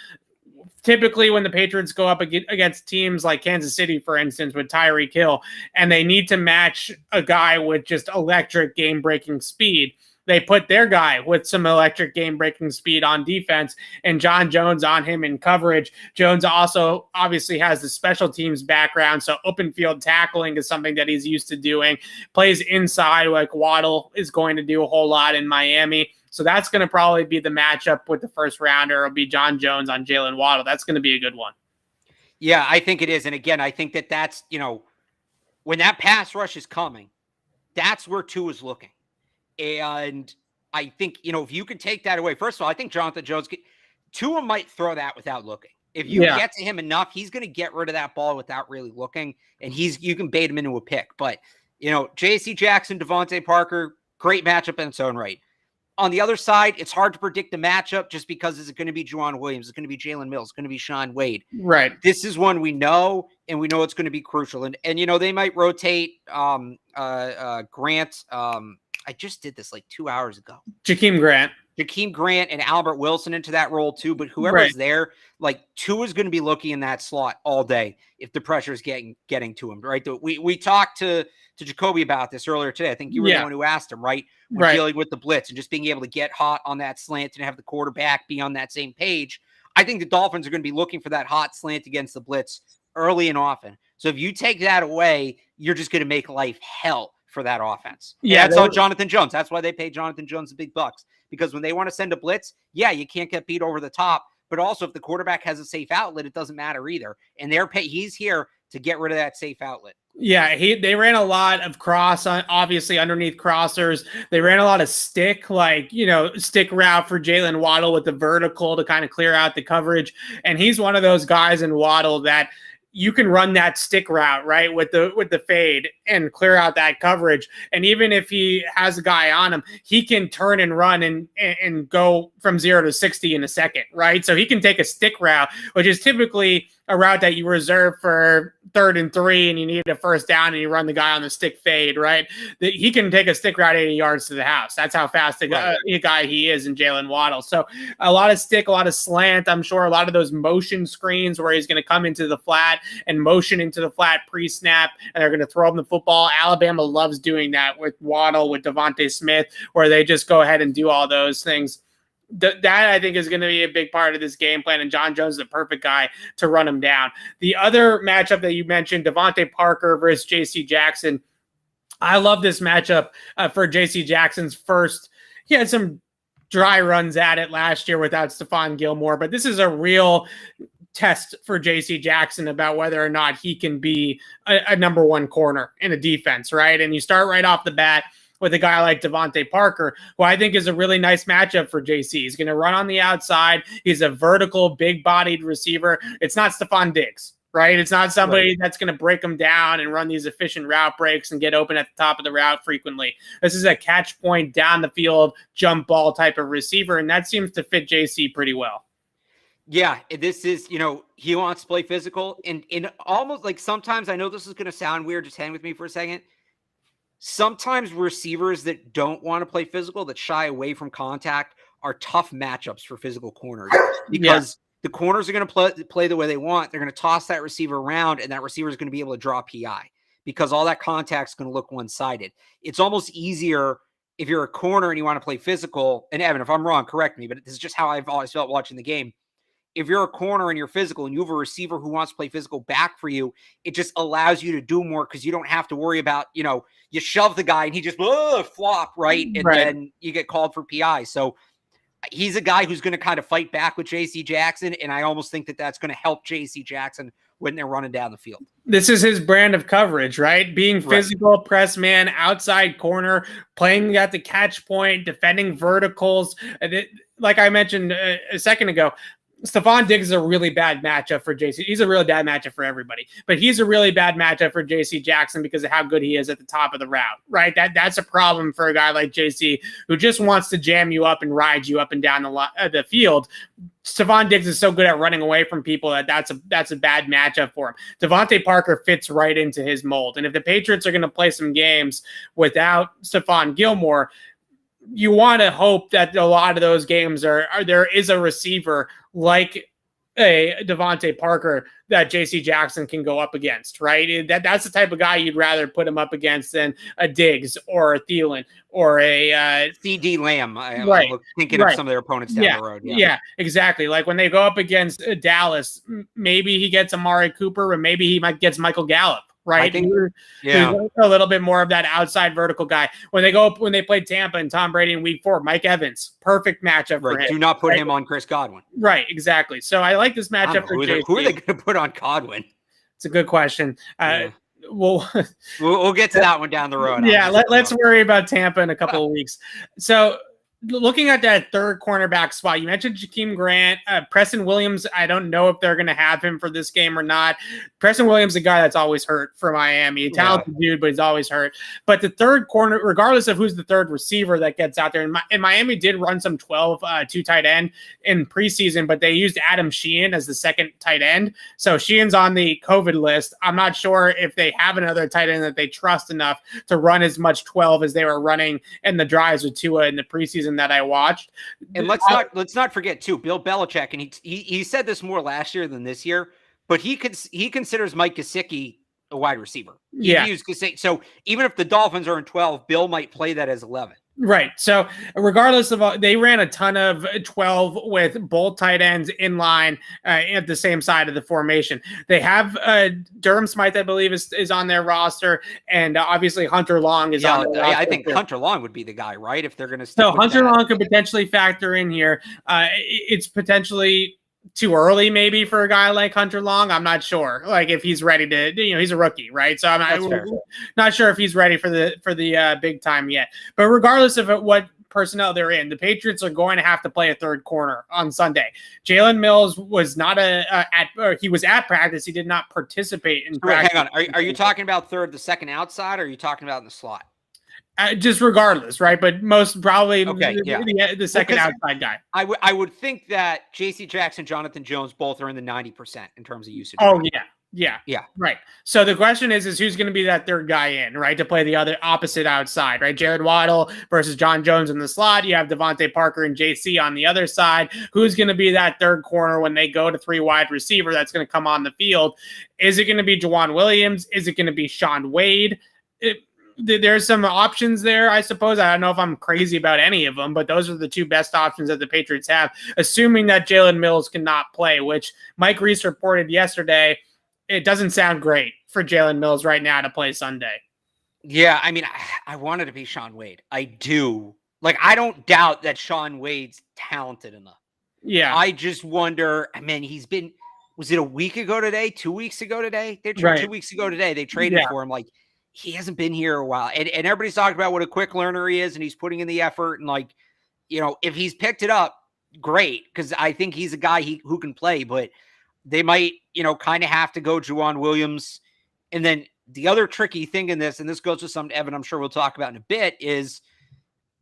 Typically, when the Patriots go up against teams like Kansas City, for instance, with Tyreek Hill, and they need to match a guy with just electric game-breaking speed, they put their guy with some electric game-breaking speed on defense and John Jones on him in coverage. Jones also obviously has the special teams background, so open field tackling is something that he's used to doing. Plays inside like Waddle is going to do a whole lot in Miami. So that's going to probably be the matchup with the first rounder. It'll be John Jones on Jalen Waddle. That's going to be a good one. Yeah, I think it is. And again, I think that's, when that pass rush is coming, that's where Tua is looking. And I think, if you could take that away, first of all, I think Jonathan Jones, Tua might throw that without looking. If you get to him enough, he's going to get rid of that ball without really looking, and you can bait him into a pick. But, J.C. Jackson, Devontae Parker, great matchup in its own right. On the other side, it's hard to predict the matchup just because is it going to be Juwan Williams? It's going to be Jalen Mills. It's going to be Sean Wade. Right. This is one we know, and we know it's going to be crucial. And they might rotate Grant. I just did this like 2 hours ago. Jakeem Grant and Albert Wilson into that role too. But whoever's there, like Tua is going to be looking in that slot all day if the pressure is getting to him. Right. We talked to Jacoby about this earlier today. I think you were the one who asked him, right? When dealing with the blitz and just being able to get hot on that slant and have the quarterback be on that same page. I think the Dolphins are going to be looking for that hot slant against the blitz early and often. So if you take that away, you're just going to make life hell for that offense. Yeah, that's all Jonathan Jones. That's why they pay Jonathan Jones the big bucks, because when they want to send a blitz, you can't get beat over the top. But also, if the quarterback has a safe outlet, it doesn't matter either. And he's here to get rid of that safe outlet. Yeah, they ran a lot of cross, obviously underneath crossers. They ran a lot of stick, stick route for Jalen Waddle with the vertical to kind of clear out the coverage. And he's one of those guys in Waddle that you can run that stick route, right, with the fade and clear out that coverage. And even if he has a guy on him, he can turn and run and go from 0 to 60 in a second, right? So he can take a stick route, which is typically a route that you reserve for 3rd and 3 and you need a first down and you run the guy on the stick fade, right? He can take a stick route 80 yards to the house. That's how fast a guy he is in Jalen Waddle. So a lot of stick, a lot of slant. I'm sure a lot of those motion screens where he's going to come into the flat and motion into the flat pre-snap, and they're going to throw him the football. Alabama loves doing that with Waddle, with Devontae Smith, where they just go ahead and do all those things. that I think is going to be a big part of this game plan, and John Jones is the perfect guy to run him down. The other matchup that you mentioned, Devontae Parker versus J.C. Jackson. I love this matchup for J.C. Jackson's first. He had some dry runs at it last year without Stephon Gilmore, but this is a real test for J.C. Jackson about whether or not he can be a number one corner in a defense, right? And you start right off the bat with a guy like Devontae Parker, who I think is a really nice matchup for JC. He's going to run on the outside. He's a vertical, big-bodied receiver. It's not Stephon Diggs, right? It's not somebody that's going to break him down and run these efficient route breaks and get open at the top of the route frequently. This is a catch point, down the field, jump ball type of receiver, and that seems to fit JC pretty well. Yeah, this is, he wants to play physical. And almost like sometimes, I know this is going to sound weird, just hang with me for a second. Sometimes receivers that don't want to play physical, that shy away from contact, are tough matchups for physical corners because the corners are going to play the way they want. They're going to toss that receiver around, and that receiver is going to be able to draw PI because all that contact is going to look one-sided. It's almost easier if you're a corner and you want to play physical. And Evan, if I'm wrong, correct me, but this is just how I've always felt watching the game. If you're a corner and you're physical and you have a receiver who wants to play physical back for you, it just allows you to do more because you don't have to worry about, you shove the guy and he just flop, right? And then you get called for PI. So he's a guy who's going to kind of fight back with J.C. Jackson, and I almost think that that's going to help J.C. Jackson when they're running down the field. This is his brand of coverage, right? Being physical, press man, outside corner, playing at the catch point, defending verticals. Like I mentioned a second ago, Stephon Diggs is a really bad matchup for JC. He's a really bad matchup for everybody, but he's a really bad matchup for JC Jackson because of how good he is at the top of the route, right? That's a problem for a guy like JC who just wants to jam you up and ride you up and down the field. Stephon Diggs is so good at running away from people that's a bad matchup for him. Devontae Parker fits right into his mold. And if the Patriots are going to play some games without Stephon Gilmore, you want to hope that a lot of those games there is a receiver like a Devontae Parker that J.C. Jackson can go up against, right? That's the type of guy you'd rather put him up against than a Diggs or a Thielen or a CD Lamb. I'm thinking of some of their opponents down the road. Yeah, exactly. Like when they go up against Dallas, maybe he gets Amari Cooper, or maybe he might get Michael Gallup. Right. A little bit more of that outside vertical guy. When they played Tampa and Tom Brady in week 4, Mike Evans, perfect matchup for him. Do not put him on Chris Godwin. Right. Exactly. So I like this matchup for JC. Who are they going to put on Godwin? It's a good question. We'll get to that one down the road. Yeah. Let's worry about Tampa in a couple of weeks. So, looking at that third cornerback spot, you mentioned Jakeem Grant, Preston Williams. I don't know if they're going to have him for this game or not. Preston Williams is a guy that's always hurt for Miami. A talented dude, but he's always hurt. But the third corner, regardless of who's the third receiver that gets out there, and Miami did run some 12 two tight end in preseason, but they used Adam Sheehan as the second tight end. So Sheehan's on the COVID list. I'm not sure if they have another tight end that they trust enough to run as much 12 as they were running in the drives with Tua in the preseason that I watched. And let's not forget too, Bill Belichick, and he said this more last year than this year, but he considers Mike Gesicki a wide receiver. So even if the Dolphins are in 12, Bill might play that as 11. Right. So regardless of, they ran a ton of 12 with both tight ends in line at the same side of the formation. They have Durham Smythe, I believe, is on their roster, and obviously Hunter Long is on their roster. I think Hunter Long would be the guy, right? If they're going to stick So Hunter Long could potentially factor in here. It's potentially too early maybe for a guy like Hunter Long. I'm not sure, like if he's ready to, he's a rookie, right? So I'm not sure if he's ready for the big time yet. But regardless of what personnel they're in, the Patriots are going to have to play a third corner on Sunday. Jalen Mills was not he was at practice. He did not participate in practice. Hang on. Are you talking about the second outside, or are you talking about in the slot? Just regardless, right? But most probably the second outside guy. I would think that J.C. Jackson, Jonathan Jones, both are in the 90% in terms of usage. Oh, yeah. Right. So the question is who's going to be that third guy in, right, to play the other opposite outside, right? Jared Waddle versus John Jones in the slot. You have Devontae Parker and JC on the other side. Who's going to be that third corner when they go to 3 wide receiver that's going to come on the field? Is it going to be Juwan Williams? Is it going to be Sean Wade? there's some options there, I suppose. I don't know if I'm crazy about any of them, but those are the two best options that the Patriots have, assuming that Jalen Mills cannot play, which Mike Reese reported yesterday. It doesn't sound great for Jalen Mills right now to play Sunday. Yeah, I mean, I wanted to be Sean Wade. I do. Like, I don't doubt that Sean Wade's talented enough. Yeah. I just wonder, I mean, he's been, was it a week ago today? 2 weeks ago today? Right. 2 weeks ago today, they traded for him. Like, he hasn't been here a while. And everybody's talking about what a quick learner he is, and he's putting in the effort. And, like, you know, if he's picked it up, great, because I think he's a guy who can play. But they might, you know, kind of have to go Juwan Williams. And then the other tricky thing in this, and this goes to something, Evan, I'm sure we'll talk about in a bit, is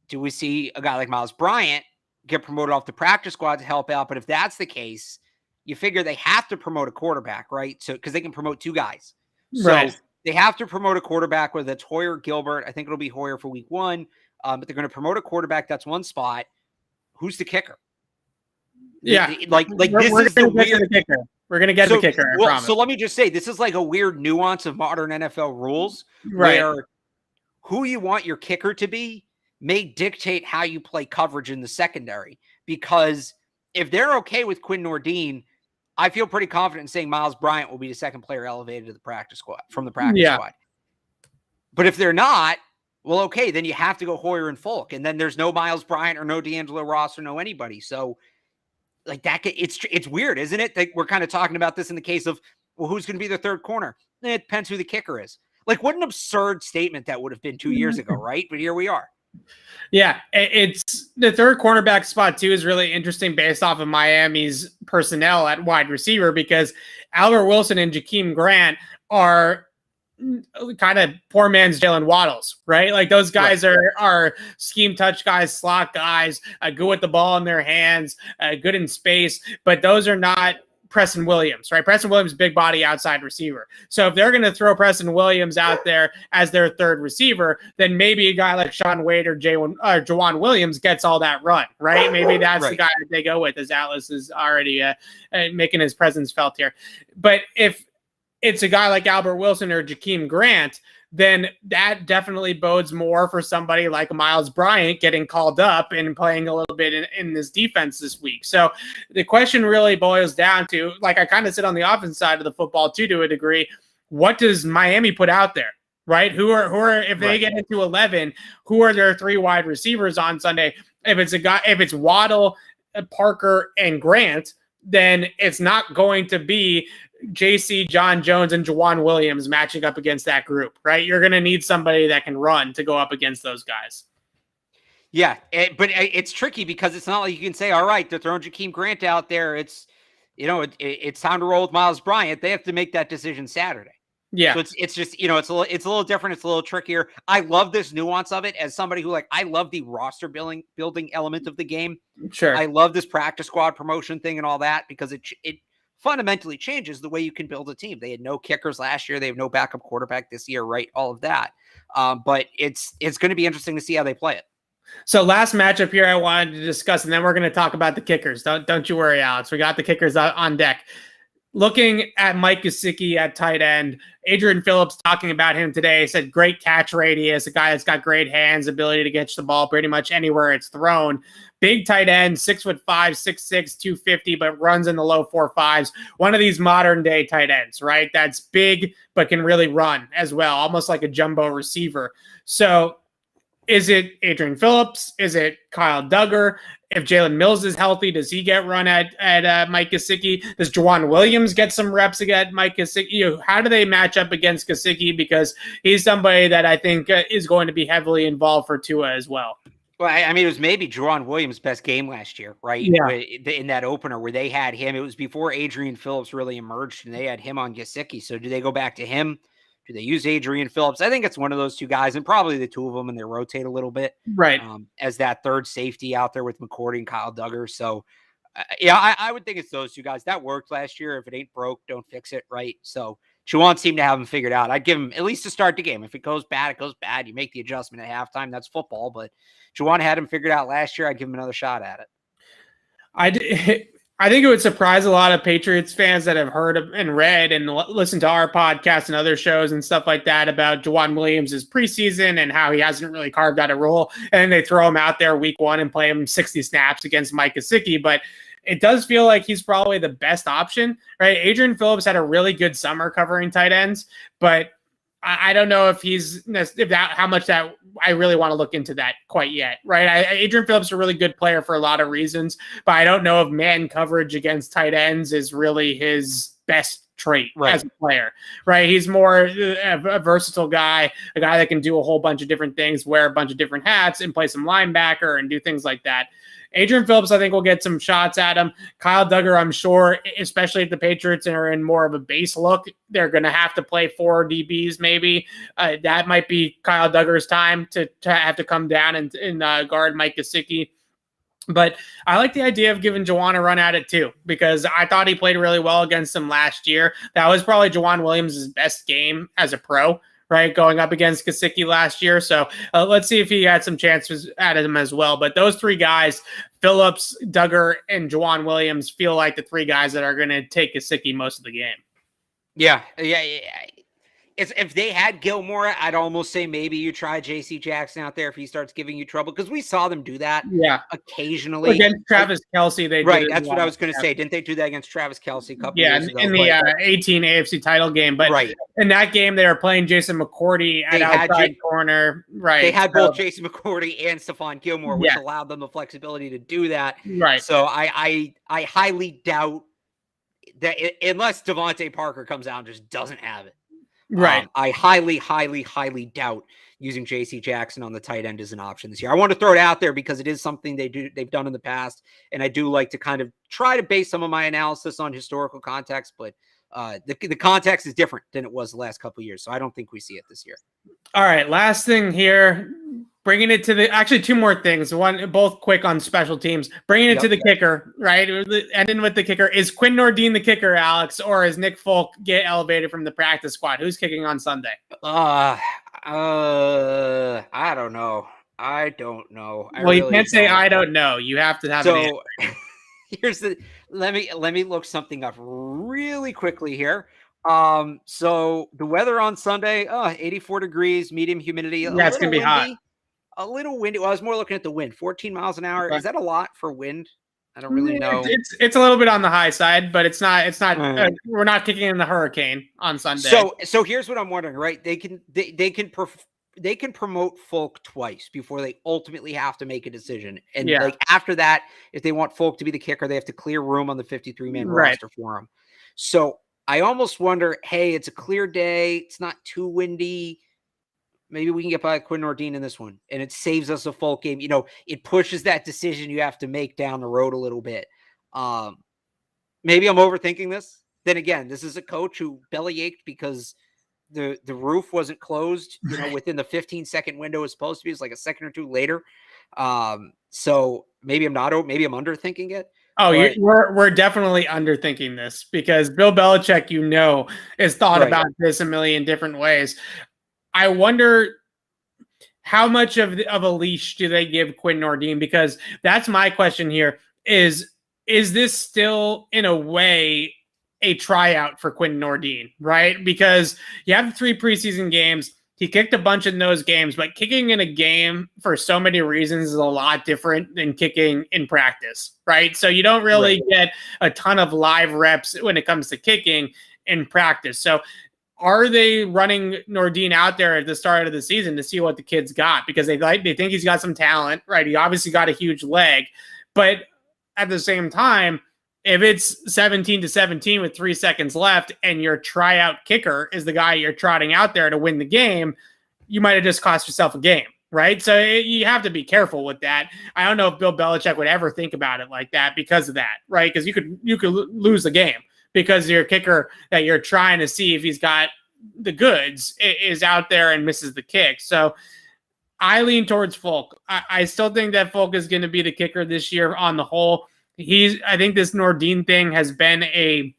do we see a guy like Miles Bryant get promoted off the practice squad to help out? But if that's the case, you figure they have to promote a quarterback, right? So, because they can promote two guys. So they have to promote a quarterback, whether that's Hoyer or Gilbert. I think it'll be Hoyer for week one. But they're going to promote a quarterback. That's one spot. Who's the kicker? Yeah. This is the weird kicker. We're going to get the kicker. I promise. So let me just say, this is like a weird nuance of modern NFL rules, right, where who you want your kicker to be may dictate how you play coverage in the secondary. Because if they're okay with Quinn Nordine, I feel pretty confident in saying Miles Bryant will be the second player elevated to the practice squad from the practice squad. But if they're not, well, okay, then you have to go Hoyer and Folk, and then there's no Miles Bryant or no D'Angelo Ross or no anybody. So, like that, it's weird, isn't it? That we're kind of talking about this in the case of, well, who's going to be the third corner? It depends who the kicker is. Like, what an absurd statement that would have been 2 years ago, right? But here we are. Yeah, it's the third cornerback spot too is really interesting based off of Miami's personnel at wide receiver, because Albert Wilson and Jakeem Grant are kind of poor man's Jalen Waddles, right? Like those guys are scheme touch guys, slot guys, good with the ball in their hands, good in space, but those are not Preston Williams, right? Preston Williams, big body outside receiver. So if they're going to throw Preston Williams out there as their third receiver, then maybe a guy like Sean Wade or Juwan Williams gets all that run, right? Maybe that's the guy that they go with, as Atlas is already making his presence felt here. But if it's a guy like Albert Wilson or Jakeem Grant, then that definitely bodes more for somebody like Miles Bryant getting called up and playing a little bit in this defense this week. So the question really boils down to, like, I kind of sit on the offense side of the football too, to a degree. What does Miami put out there, right? Who are if they get into 11, who are their three wide receivers on Sunday? If it's Waddle, Parker, and Grant, then it's not going to be JC, John Jones, and Juwan Williams matching up against that group, right? You're going to need somebody that can run to go up against those guys. Yeah, but it's tricky because it's not like you can say, all right, they're throwing Jakeem Grant out there. It's, you know, it's time to roll with Miles Bryant. They have to make that decision Saturday. Yeah. So it's just, you know, it's a little different. It's a little trickier. I love this nuance of it as somebody who, like, I love the roster building element of the game. Sure. I love this practice squad promotion thing and all that, because it fundamentally changes the way you can build a team. They had no kickers last year. They have no backup quarterback this year, right? All of that. But it's going to be interesting to see how they play it. So last matchup here I wanted to discuss, and then we're going to talk about the kickers. Don't you worry, Alex. We got the kickers on deck. Looking at Mike Gesicki at tight end, Adrian Phillips talking about him today, said great catch radius, a guy that's got great hands, ability to catch the ball pretty much anywhere it's thrown. Big tight end, 6'5", 6'6", 250, but runs in the low 4.5s. One of these modern day tight ends, right? That's big, but can really run as well, almost like a jumbo receiver. So is it Adrian Phillips? Is it Kyle Duggar? If Jalen Mills is healthy, does he get run at Mike Gesicki? Does Juwan Williams get some reps against Mike Gesicki? How do they match up against Gesicki? Because he's somebody that I think is going to be heavily involved for Tua as well. Well, I mean, it was maybe Juwan Williams' best game last year, right? Yeah. In that opener where they had him. It was before Adrian Phillips really emerged, and they had him on Gesicki. So do they go back to him? Do they use Adrian Phillips? I think it's one of those two guys, and probably the two of them, and they rotate a little bit, right? As that third safety out there with McCourty and Kyle Duggar. So, yeah, I would think it's those two guys. That worked last year. If it ain't broke, don't fix it, right? So Juwan seemed to have him figured out. I'd give him at least to start the game. If it goes bad, it goes bad. You make the adjustment at halftime. That's football. But Juwan had him figured out last year. I'd give him another shot at it. I think it would surprise a lot of Patriots fans that have heard and read and listened to our podcast and other shows and stuff like that about Juwan Williams' preseason and how he hasn't really carved out a role. And then they throw him out there week 1 and play him 60 snaps against Mike Gesicki. But it does feel like he's probably the best option, right? Adrian Phillips had a really good summer covering tight ends, but I don't know how much that I really want to look into that quite yet, right? Adrian Phillips is a really good player for a lot of reasons, but I don't know if man coverage against tight ends is really his best trait as a player, right? He's more a versatile guy, a guy that can do a whole bunch of different things, wear a bunch of different hats, and play some linebacker and do things like that. Adrian Phillips, I think, will get some shots at him. Kyle Duggar, I'm sure, especially if the Patriots are in more of a base look, they're going to have to play 4 DBs maybe. That might be Kyle Duggar's time to have to come down and guard Mike Gesicki. But I like the idea of giving Juwan a run at it too, because I thought he played really well against him last year. That was probably Juwan Williams' best game as a pro, right, going up against Gesicki last year. So let's see if he had some chances at him as well. But those 3 guys, Phillips, Duggar, and Juwan Williams, feel like the 3 guys that are going to take Gesicki most of the game. Yeah. If they had Gilmore, I'd almost say maybe you try J.C. Jackson out there if he starts giving you trouble, because we saw them do that occasionally. Against Travis Kelce, they did. That's what I was going to say. Didn't they do that against Travis Kelce a couple years ago? In the 18 AFC title game. But in that game, they were playing Jason McCourty at outside corner. Right. They had both Jason McCourty and Stephon Gilmore, which allowed them the flexibility to do that. Right. So I highly doubt that unless Devontae Parker comes out and just doesn't have it. Right. I highly, highly, highly doubt using J.C. Jackson on the tight end as an option this year. I want to throw it out there because it is something they've done in the past, and I do like to kind of try to base some of my analysis on historical context, but the context is different than it was the last couple of years, so I don't think we see it this year. All right, last thing here. Bringing it to actually 2 more things. One, both quick on special teams. Bringing it to the kicker, right? Ending with the kicker. Is Quinn Nordin the kicker, Alex, or is Nick Folk get elevated from the practice squad? Who's kicking on Sunday? I don't know. You can't say I don't know. You have to have an answer. Here's let me look something up really quickly here. So the weather on Sunday, 84 degrees, medium humidity. Yeah, it's gonna be hot. A little windy. Well, I was more looking at the wind. 14 miles an hour. Is that a lot for wind? I don't really know. It's a little bit on the high side, but it's not. We're not kicking in the hurricane on Sunday. So here's what I'm wondering. Right? They can promote Folk twice before they ultimately have to make a decision. And like after that, if they want Folk to be the kicker, they have to clear room on the 53-man roster for him. So I almost wonder, hey, it's a clear day. It's not too windy. Maybe we can get by Quinn Nordin in this one, and it saves us a Folk game. You know, it pushes that decision you have to make down the road a little bit. Maybe I'm overthinking this. Then again, this is a coach who bellyached because the roof wasn't closed, within the 15-second window it's supposed to be. It's like a second or 2 later. So maybe I'm underthinking it. Oh, we're definitely underthinking this because Bill Belichick, has thought about this a million different ways. I wonder how much of a leash do they give Quinn Nordin? Because that's my question here is this still in a way a tryout for Quinn Nordin, right? Because you have 3 preseason games. He kicked a bunch in those games, but kicking in a game for so many reasons is a lot different than kicking in practice, right? So you don't really get a ton of live reps when it comes to kicking in practice. So are they running Nordin out there at the start of the season to see what the kid's got? Because they think he's got some talent, right? He obviously got a huge leg, but at the same time, if it's 17-17 with 3 seconds left and your tryout kicker is the guy you're trotting out there to win the game, you might have just cost yourself a game, right? So you have to be careful with that. I don't know if Bill Belichick would ever think about it like that because of that, right? Because you could lose the game because your kicker that you're trying to see if he's got the goods is out there and misses the kick. So I lean towards Folk. I still think that Folk is going to be the kicker this year on the whole. I think this Nordin thing has been a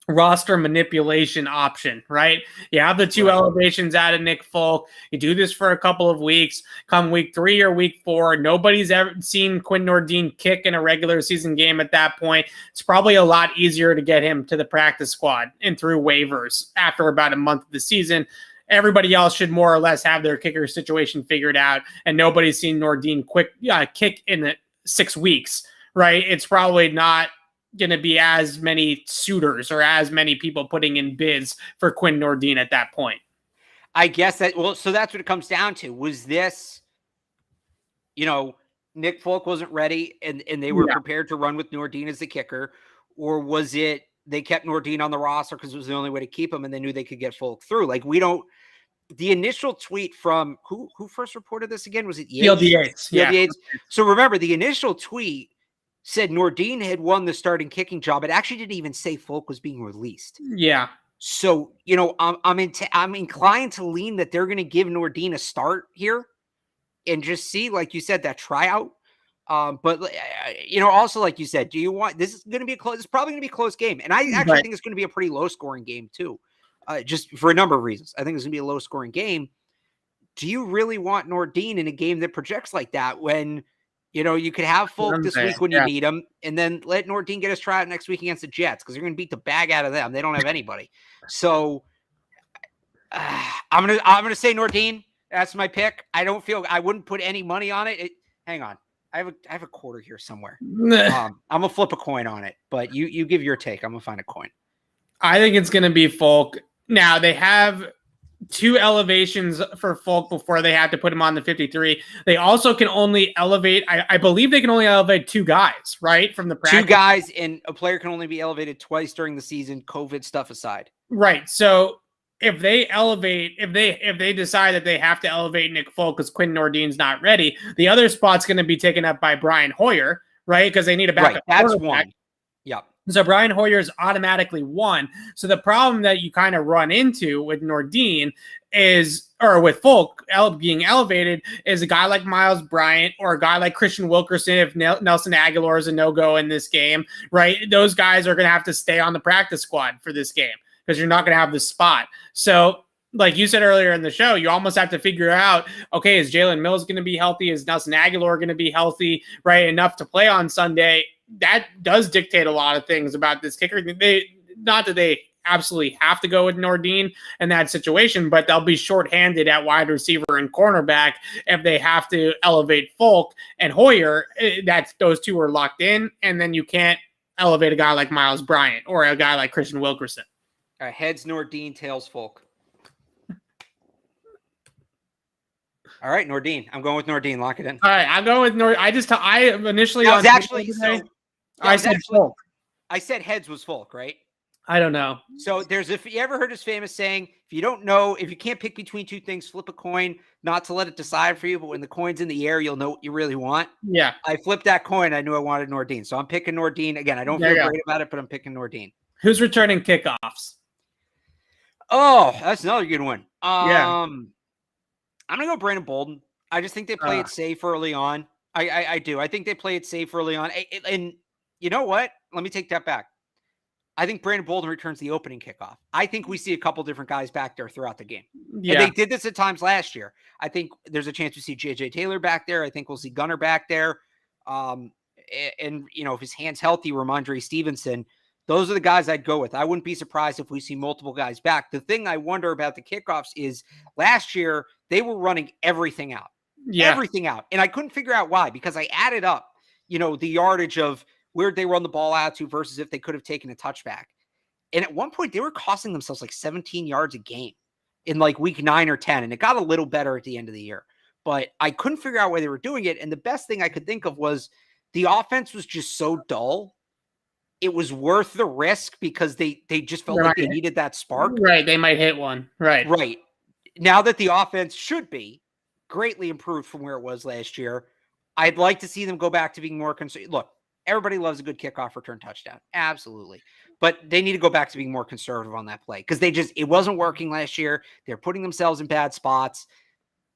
roster manipulation option, right? You have the two elevations out of Nick Folk. You do this for a couple of weeks. Come week 3 or week 4, nobody's ever seen Quinn Nordin kick in a regular season game at that point. It's probably a lot easier to get him to the practice squad and through waivers after about a month of the season. Everybody else should more or less have their kicker situation figured out, and nobody's seen Nordin kick in 6 weeks, right? It's probably not going to be as many suitors or as many people putting in bids for Quinn Nordin at that point. I guess that, well, so that's what it comes down to. Was this, Nick Folk wasn't ready and they were prepared to run with Nordin as the kicker, or was it they kept Nordin on the roster because it was the only way to keep him and they knew they could get Folk through? Like, the initial tweet from who first reported this again? Was it Yates? Yeah. So remember, the initial tweet said Nordin had won the starting kicking job. It actually didn't even say Folk was being released. Yeah. So, I'm inclined to lean that they're going to give Nordin a start here and just see, like you said, that tryout. But also, like you said, this is going to be it's probably going to be a close game. And I actually think it's going to be a pretty low scoring game too. Just for a number of reasons. I think it's going to be a low scoring game. Do you really want Nordin in a game that projects like that when, you could have Folk this week when you need him, and then let Nordin get his tryout next week against the Jets because you're going to beat the bag out of them. They don't have anybody. So I'm gonna say Nordin. That's my pick. I wouldn't put any money on it. Hang on, I have a quarter here somewhere. I'm gonna flip a coin on it, but you give your take. I'm gonna find a coin. I think it's gonna be Folk. Now they have 2 elevations for Folk before they have to put him on the 53. They also can only elevate, I believe they can only elevate 2 guys, right? From the practice. 2 guys, and a player can only be elevated twice during the season, COVID stuff aside. Right. So if they decide that they have to elevate Nick Folk because Quinn Nordin's not ready, the other spot's going to be taken up by Brian Hoyer, right? Because they need a backup. Right. That's one. Yep. So Brian Hoyer is automatically 1. So the problem that you kind of run into with Nordin with Folk being elevated is a guy like Miles Bryant or a guy like Christian Wilkerson if Nelson Aguilar is a no-go in this game, right? Those guys are going to have to stay on the practice squad for this game because you're not going to have the spot. So like you said earlier in the show, you almost have to figure out, okay, is Jalen Mills going to be healthy? Is Nelson Aguilar going to be healthy, right? Enough to play on Sunday? That does dictate a lot of things about this kicker. Not that they absolutely have to go with Nordin in that situation, but they'll be shorthanded at wide receiver and cornerback if they have to elevate Folk and Hoyer. Those 2 are locked in, and then you can't elevate a guy like Miles Bryant or a guy like Christian Wilkerson. All right, heads Nordin, tails Folk. All right, Nordin. I'm going with Nordin. Lock it in. All right, I'll go with Nordin. I said Folk. I said heads was Folk, right? I don't know. So if you ever heard his famous saying, if you don't know, if you can't pick between 2 things, flip a coin, not to let it decide for you, but when the coin's in the air, you'll know what you really want. Yeah. I flipped that coin. I knew I wanted Nordin. So I'm picking Nordin. Again, I don't feel great about it, but I'm picking Nordin. Who's returning kickoffs? Oh, that's another good one. I'm going to go Brandon Bolden. I just think they play it safe early on. I do. I think they play it safe early on. And you know what? Let me take that back. I think Brandon Bolden returns the opening kickoff. I think we see a couple different guys back there throughout the game. Yeah. And they did this at times last year. I think there's a chance we see J.J. Taylor back there. I think we'll see Gunner back there. And if his hand's healthy, Ramondre Stevenson. Those are the guys I'd go with. I wouldn't be surprised if we see multiple guys back. The thing I wonder about the kickoffs is last year they were running everything out. Yeah. Everything out. And I couldn't figure out why, because I added up, the yardage of where they run the ball out to versus if they could have taken a touchback. And at one point they were costing themselves like 17 yards a game in like week 9 or 10. And it got a little better at the end of the year, but I couldn't figure out why they were doing it. And the best thing I could think of was the offense was just so dull. It was worth the risk because they just felt like they needed that spark. Right. They might hit one. Right. Right. Now that the offense should be greatly improved from where it was last year, I'd like to see them go back to being more concerned. Look, everybody loves a good kickoff return touchdown. Absolutely. But they need to go back to being more conservative on that play because it wasn't working last year. They're putting themselves in bad spots.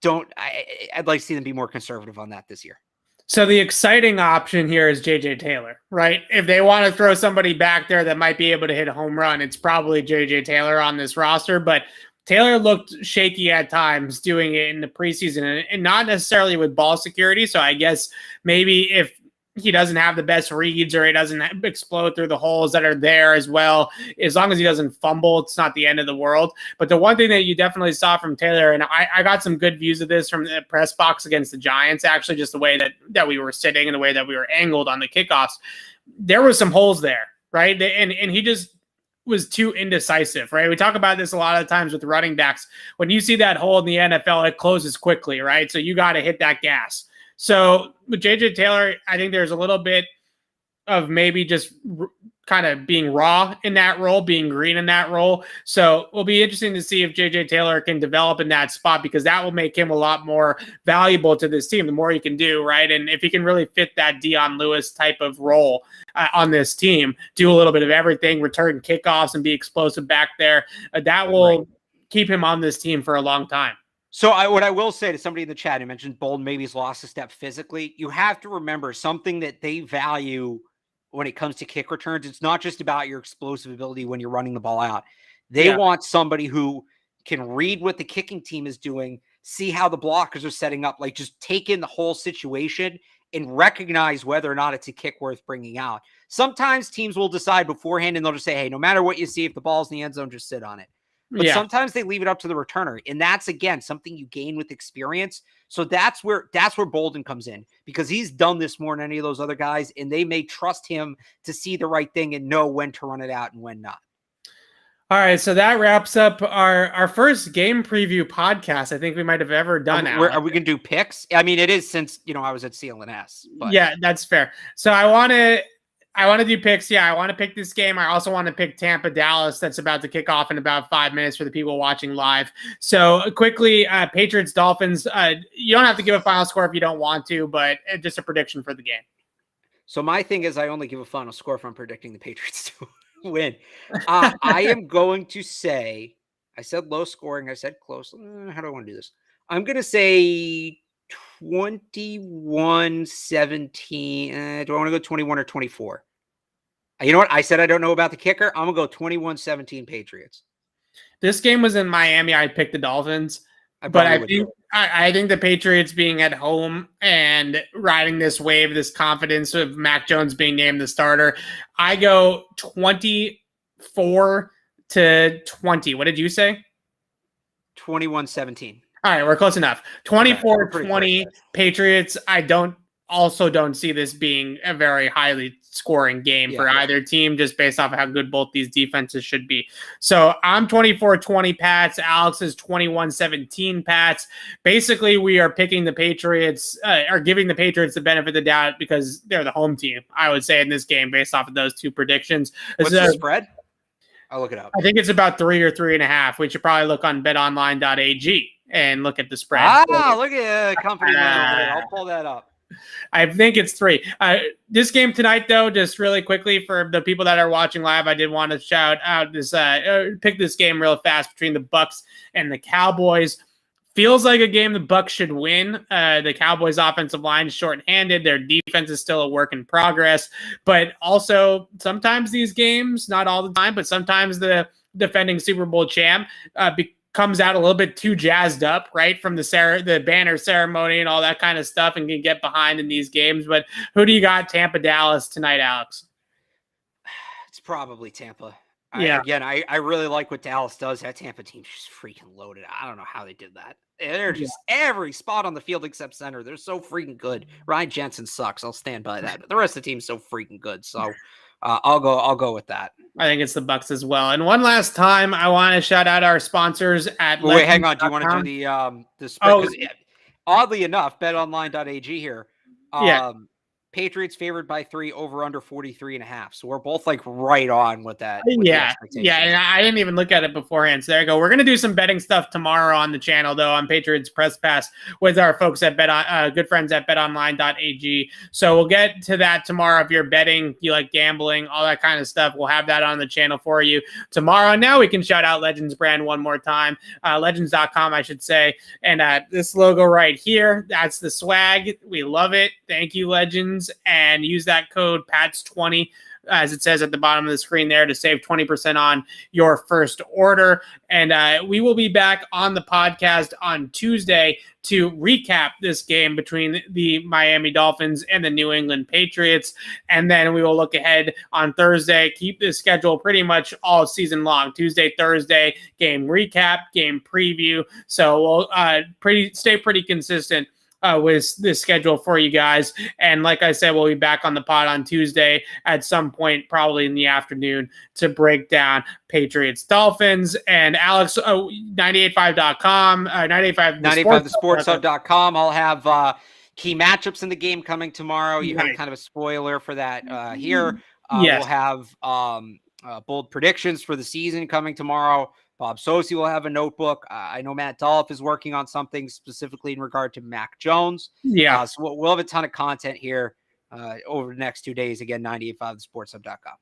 I'd like to see them be more conservative on that this year. So the exciting option here is JJ Taylor, right? If they want to throw somebody back there that might be able to hit a home run, it's probably JJ Taylor on this roster. But Taylor looked shaky at times doing it in the preseason and not necessarily with ball security. So I guess maybe if he doesn't have the best reads or he doesn't explode through the holes that are there as well, as long as he doesn't fumble, it's not the end of the world. But the one thing that you definitely saw from Taylor, and I got some good views of this from the press box against the Giants, actually, just the way that we were sitting and the way that we were angled on the kickoffs, there were some holes there, right? And he just was too indecisive, right? We talk about this a lot of times with running backs. When you see that hole in the NFL, it closes quickly, right? So you got to hit that gas. So with JJ Taylor, I think there's a little bit of maybe just kind of being raw in that role, being green in that role. So it'll be interesting to see if JJ Taylor can develop in that spot, because that will make him a lot more valuable to this team the more he can do, right? And if he can really fit that Dion Lewis type of role on this team, do a little bit of everything, return kickoffs and be explosive back there, that will keep him on this team for a long time. So what I will say to somebody in the chat who mentioned Bolden maybe he's lost a step physically, you have to remember something that they value when it comes to kick returns. It's not just about your explosive ability when you're running the ball out. They want somebody who can read what the kicking team is doing, see how the blockers are setting up, like just take in the whole situation and recognize whether or not it's a kick worth bringing out. Sometimes teams will decide beforehand and they'll just say, hey, no matter what you see, if the ball's in the end zone, just sit on it. But sometimes they leave it up to the returner. And that's, again, something you gain with experience. So that's where Bolden comes in, because he's done this more than any of those other guys, and they may trust him to see the right thing and know when to run it out and when not. All right, so that wraps up our first game preview podcast I think we might have ever done. Are we going to do picks? I mean, it is since, I was at CLNS. But. Yeah, that's fair. So I want to do picks. Yeah, I want to pick this game. I also want to pick Tampa Dallas. That's about to kick off in about 5 minutes for the people watching live. So quickly, Patriots-Dolphins. You don't have to give a final score if you don't want to, but just a prediction for the game. So my thing is I only give a final score if I'm predicting the Patriots to win. I am going to say, I said low scoring. I said close. How do I want to do this? I'm going to say 21-17. Do I want to go 21 or 24? You know what? I said I don't know about the kicker. I'm going to go 21-17 Patriots. This game was in Miami. I picked the Dolphins. But I think the Patriots being at home and riding this wave, this confidence of Mac Jones being named the starter, I go 24-20. What did you say? 21-17. All right, we're close enough. 24-20 Patriots. I don't see this being a very highly scoring game for either team, just based off of how good both these defenses should be. So I'm 24-20 Pats. Alex is 21-17 Pats. Basically, we are picking the Patriots, are giving the Patriots the benefit of the doubt because they're the home team, I would say, in this game based off of those two predictions. What's the spread? I'll look it up. I think it's about 3 or 3.5. We should probably look on betonline.ag and look at the spread. Look at company. I'll pull that up. I think it's 3. This game tonight, though, just really quickly for the people that are watching live, I did want to shout out this, pick this game real fast between the Bucs and the Cowboys. Feels like a game the Bucs should win. The Cowboys' offensive line is shorthanded. Their defense is still a work in progress. But also, sometimes these games, not all the time, but sometimes the defending Super Bowl champ comes out a little bit too jazzed up, right, from the banner ceremony and all that kind of stuff, and can get behind in these games. But who do you got, Tampa, Dallas tonight, Alex? It's probably Tampa. I really like what Dallas does. That Tampa team's just freaking loaded. I don't know how they did that. They're just every spot on the field except center. They're so freaking good. Ryan Jensen sucks. I'll stand by that. But the rest of the team's so freaking good. So I'll go with that. I think it's the Bucs as well. And one last time, I want to shout out our sponsors at. Wait, hang on. Do you want to do the spread? Oddly enough, betonline.ag here. Patriots favored by 3, over under 43.5. So we're both like right on with that. Yeah, and I didn't even look at it beforehand. So there you go. We're gonna do some betting stuff tomorrow on the channel, though, on Patriots Press Pass with our folks at good friends at betonline.ag. So we'll get to that tomorrow. If you're betting, you like gambling, all that kind of stuff, we'll have that on the channel for you tomorrow. Now we can shout out Legends brand one more time, legends.com, I should say. And this logo right here, that's the swag. We love it. Thank you, Legends. And use that code PATS20, as it says at the bottom of the screen there, to save 20% on your first order. And we will be back on the podcast on Tuesday to recap this game between the Miami Dolphins and the New England Patriots. And then we will look ahead on Thursday, keep this schedule pretty much all season long. Tuesday, Thursday, game recap, game preview. So we'll stay pretty consistent with this schedule for you guys. And like I said, we'll be back on the pod on Tuesday at some point, probably in the afternoon, to break down Patriots-Dolphins. And Alex, 985.com, 985thesportshub.com. I'll have key matchups in the game coming tomorrow. You have kind of a spoiler for that here. Yes. We'll have bold predictions for the season coming tomorrow. Bob Sosi will have a notebook. I know Matt Dolph is working on something specifically in regard to Mac Jones. Yeah. So we'll have a ton of content here over the next 2 days. Again, 985thesportshub.com.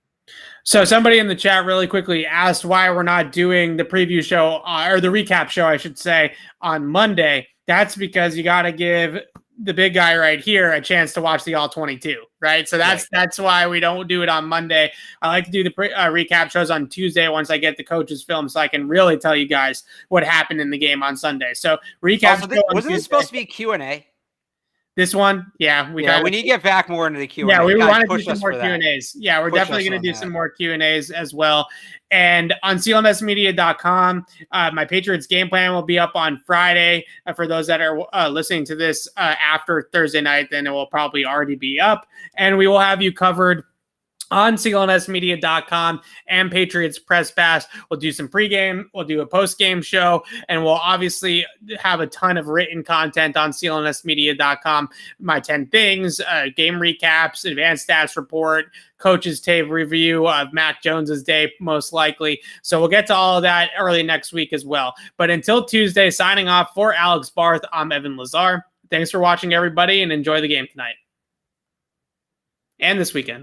So somebody in the chat really quickly asked why we're not doing the preview show or the recap show, I should say, on Monday. That's because you got to give the big guy right here a chance to watch the all 22, right? So that's why we don't do it on Monday. I like to do the recap shows on Tuesday once I get the coach's film, so I can really tell you guys what happened in the game on Sunday. So recap. Wasn't this supposed to be a Q&A? This one, we need to get back more into the Q&A. Yeah, we want to do some more Q&As. Yeah, we're definitely going to do some more Q&As as well. And on CLNSmedia.com, my Patriots game plan will be up on Friday. For those that are listening to this after Thursday night, then it will probably already be up. And we will have you covered on CLNSmedia.com and Patriots Press Pass. We'll do some pregame, we'll do a postgame show, and we'll obviously have a ton of written content on CLNSmedia.com. My 10 things, game recaps, advanced stats report, coach's tape review of Mac Jones's day, most likely. So we'll get to all of that early next week as well. But until Tuesday, signing off for Alex Barth, I'm Evan Lazar. Thanks for watching, everybody, and enjoy the game tonight and this weekend.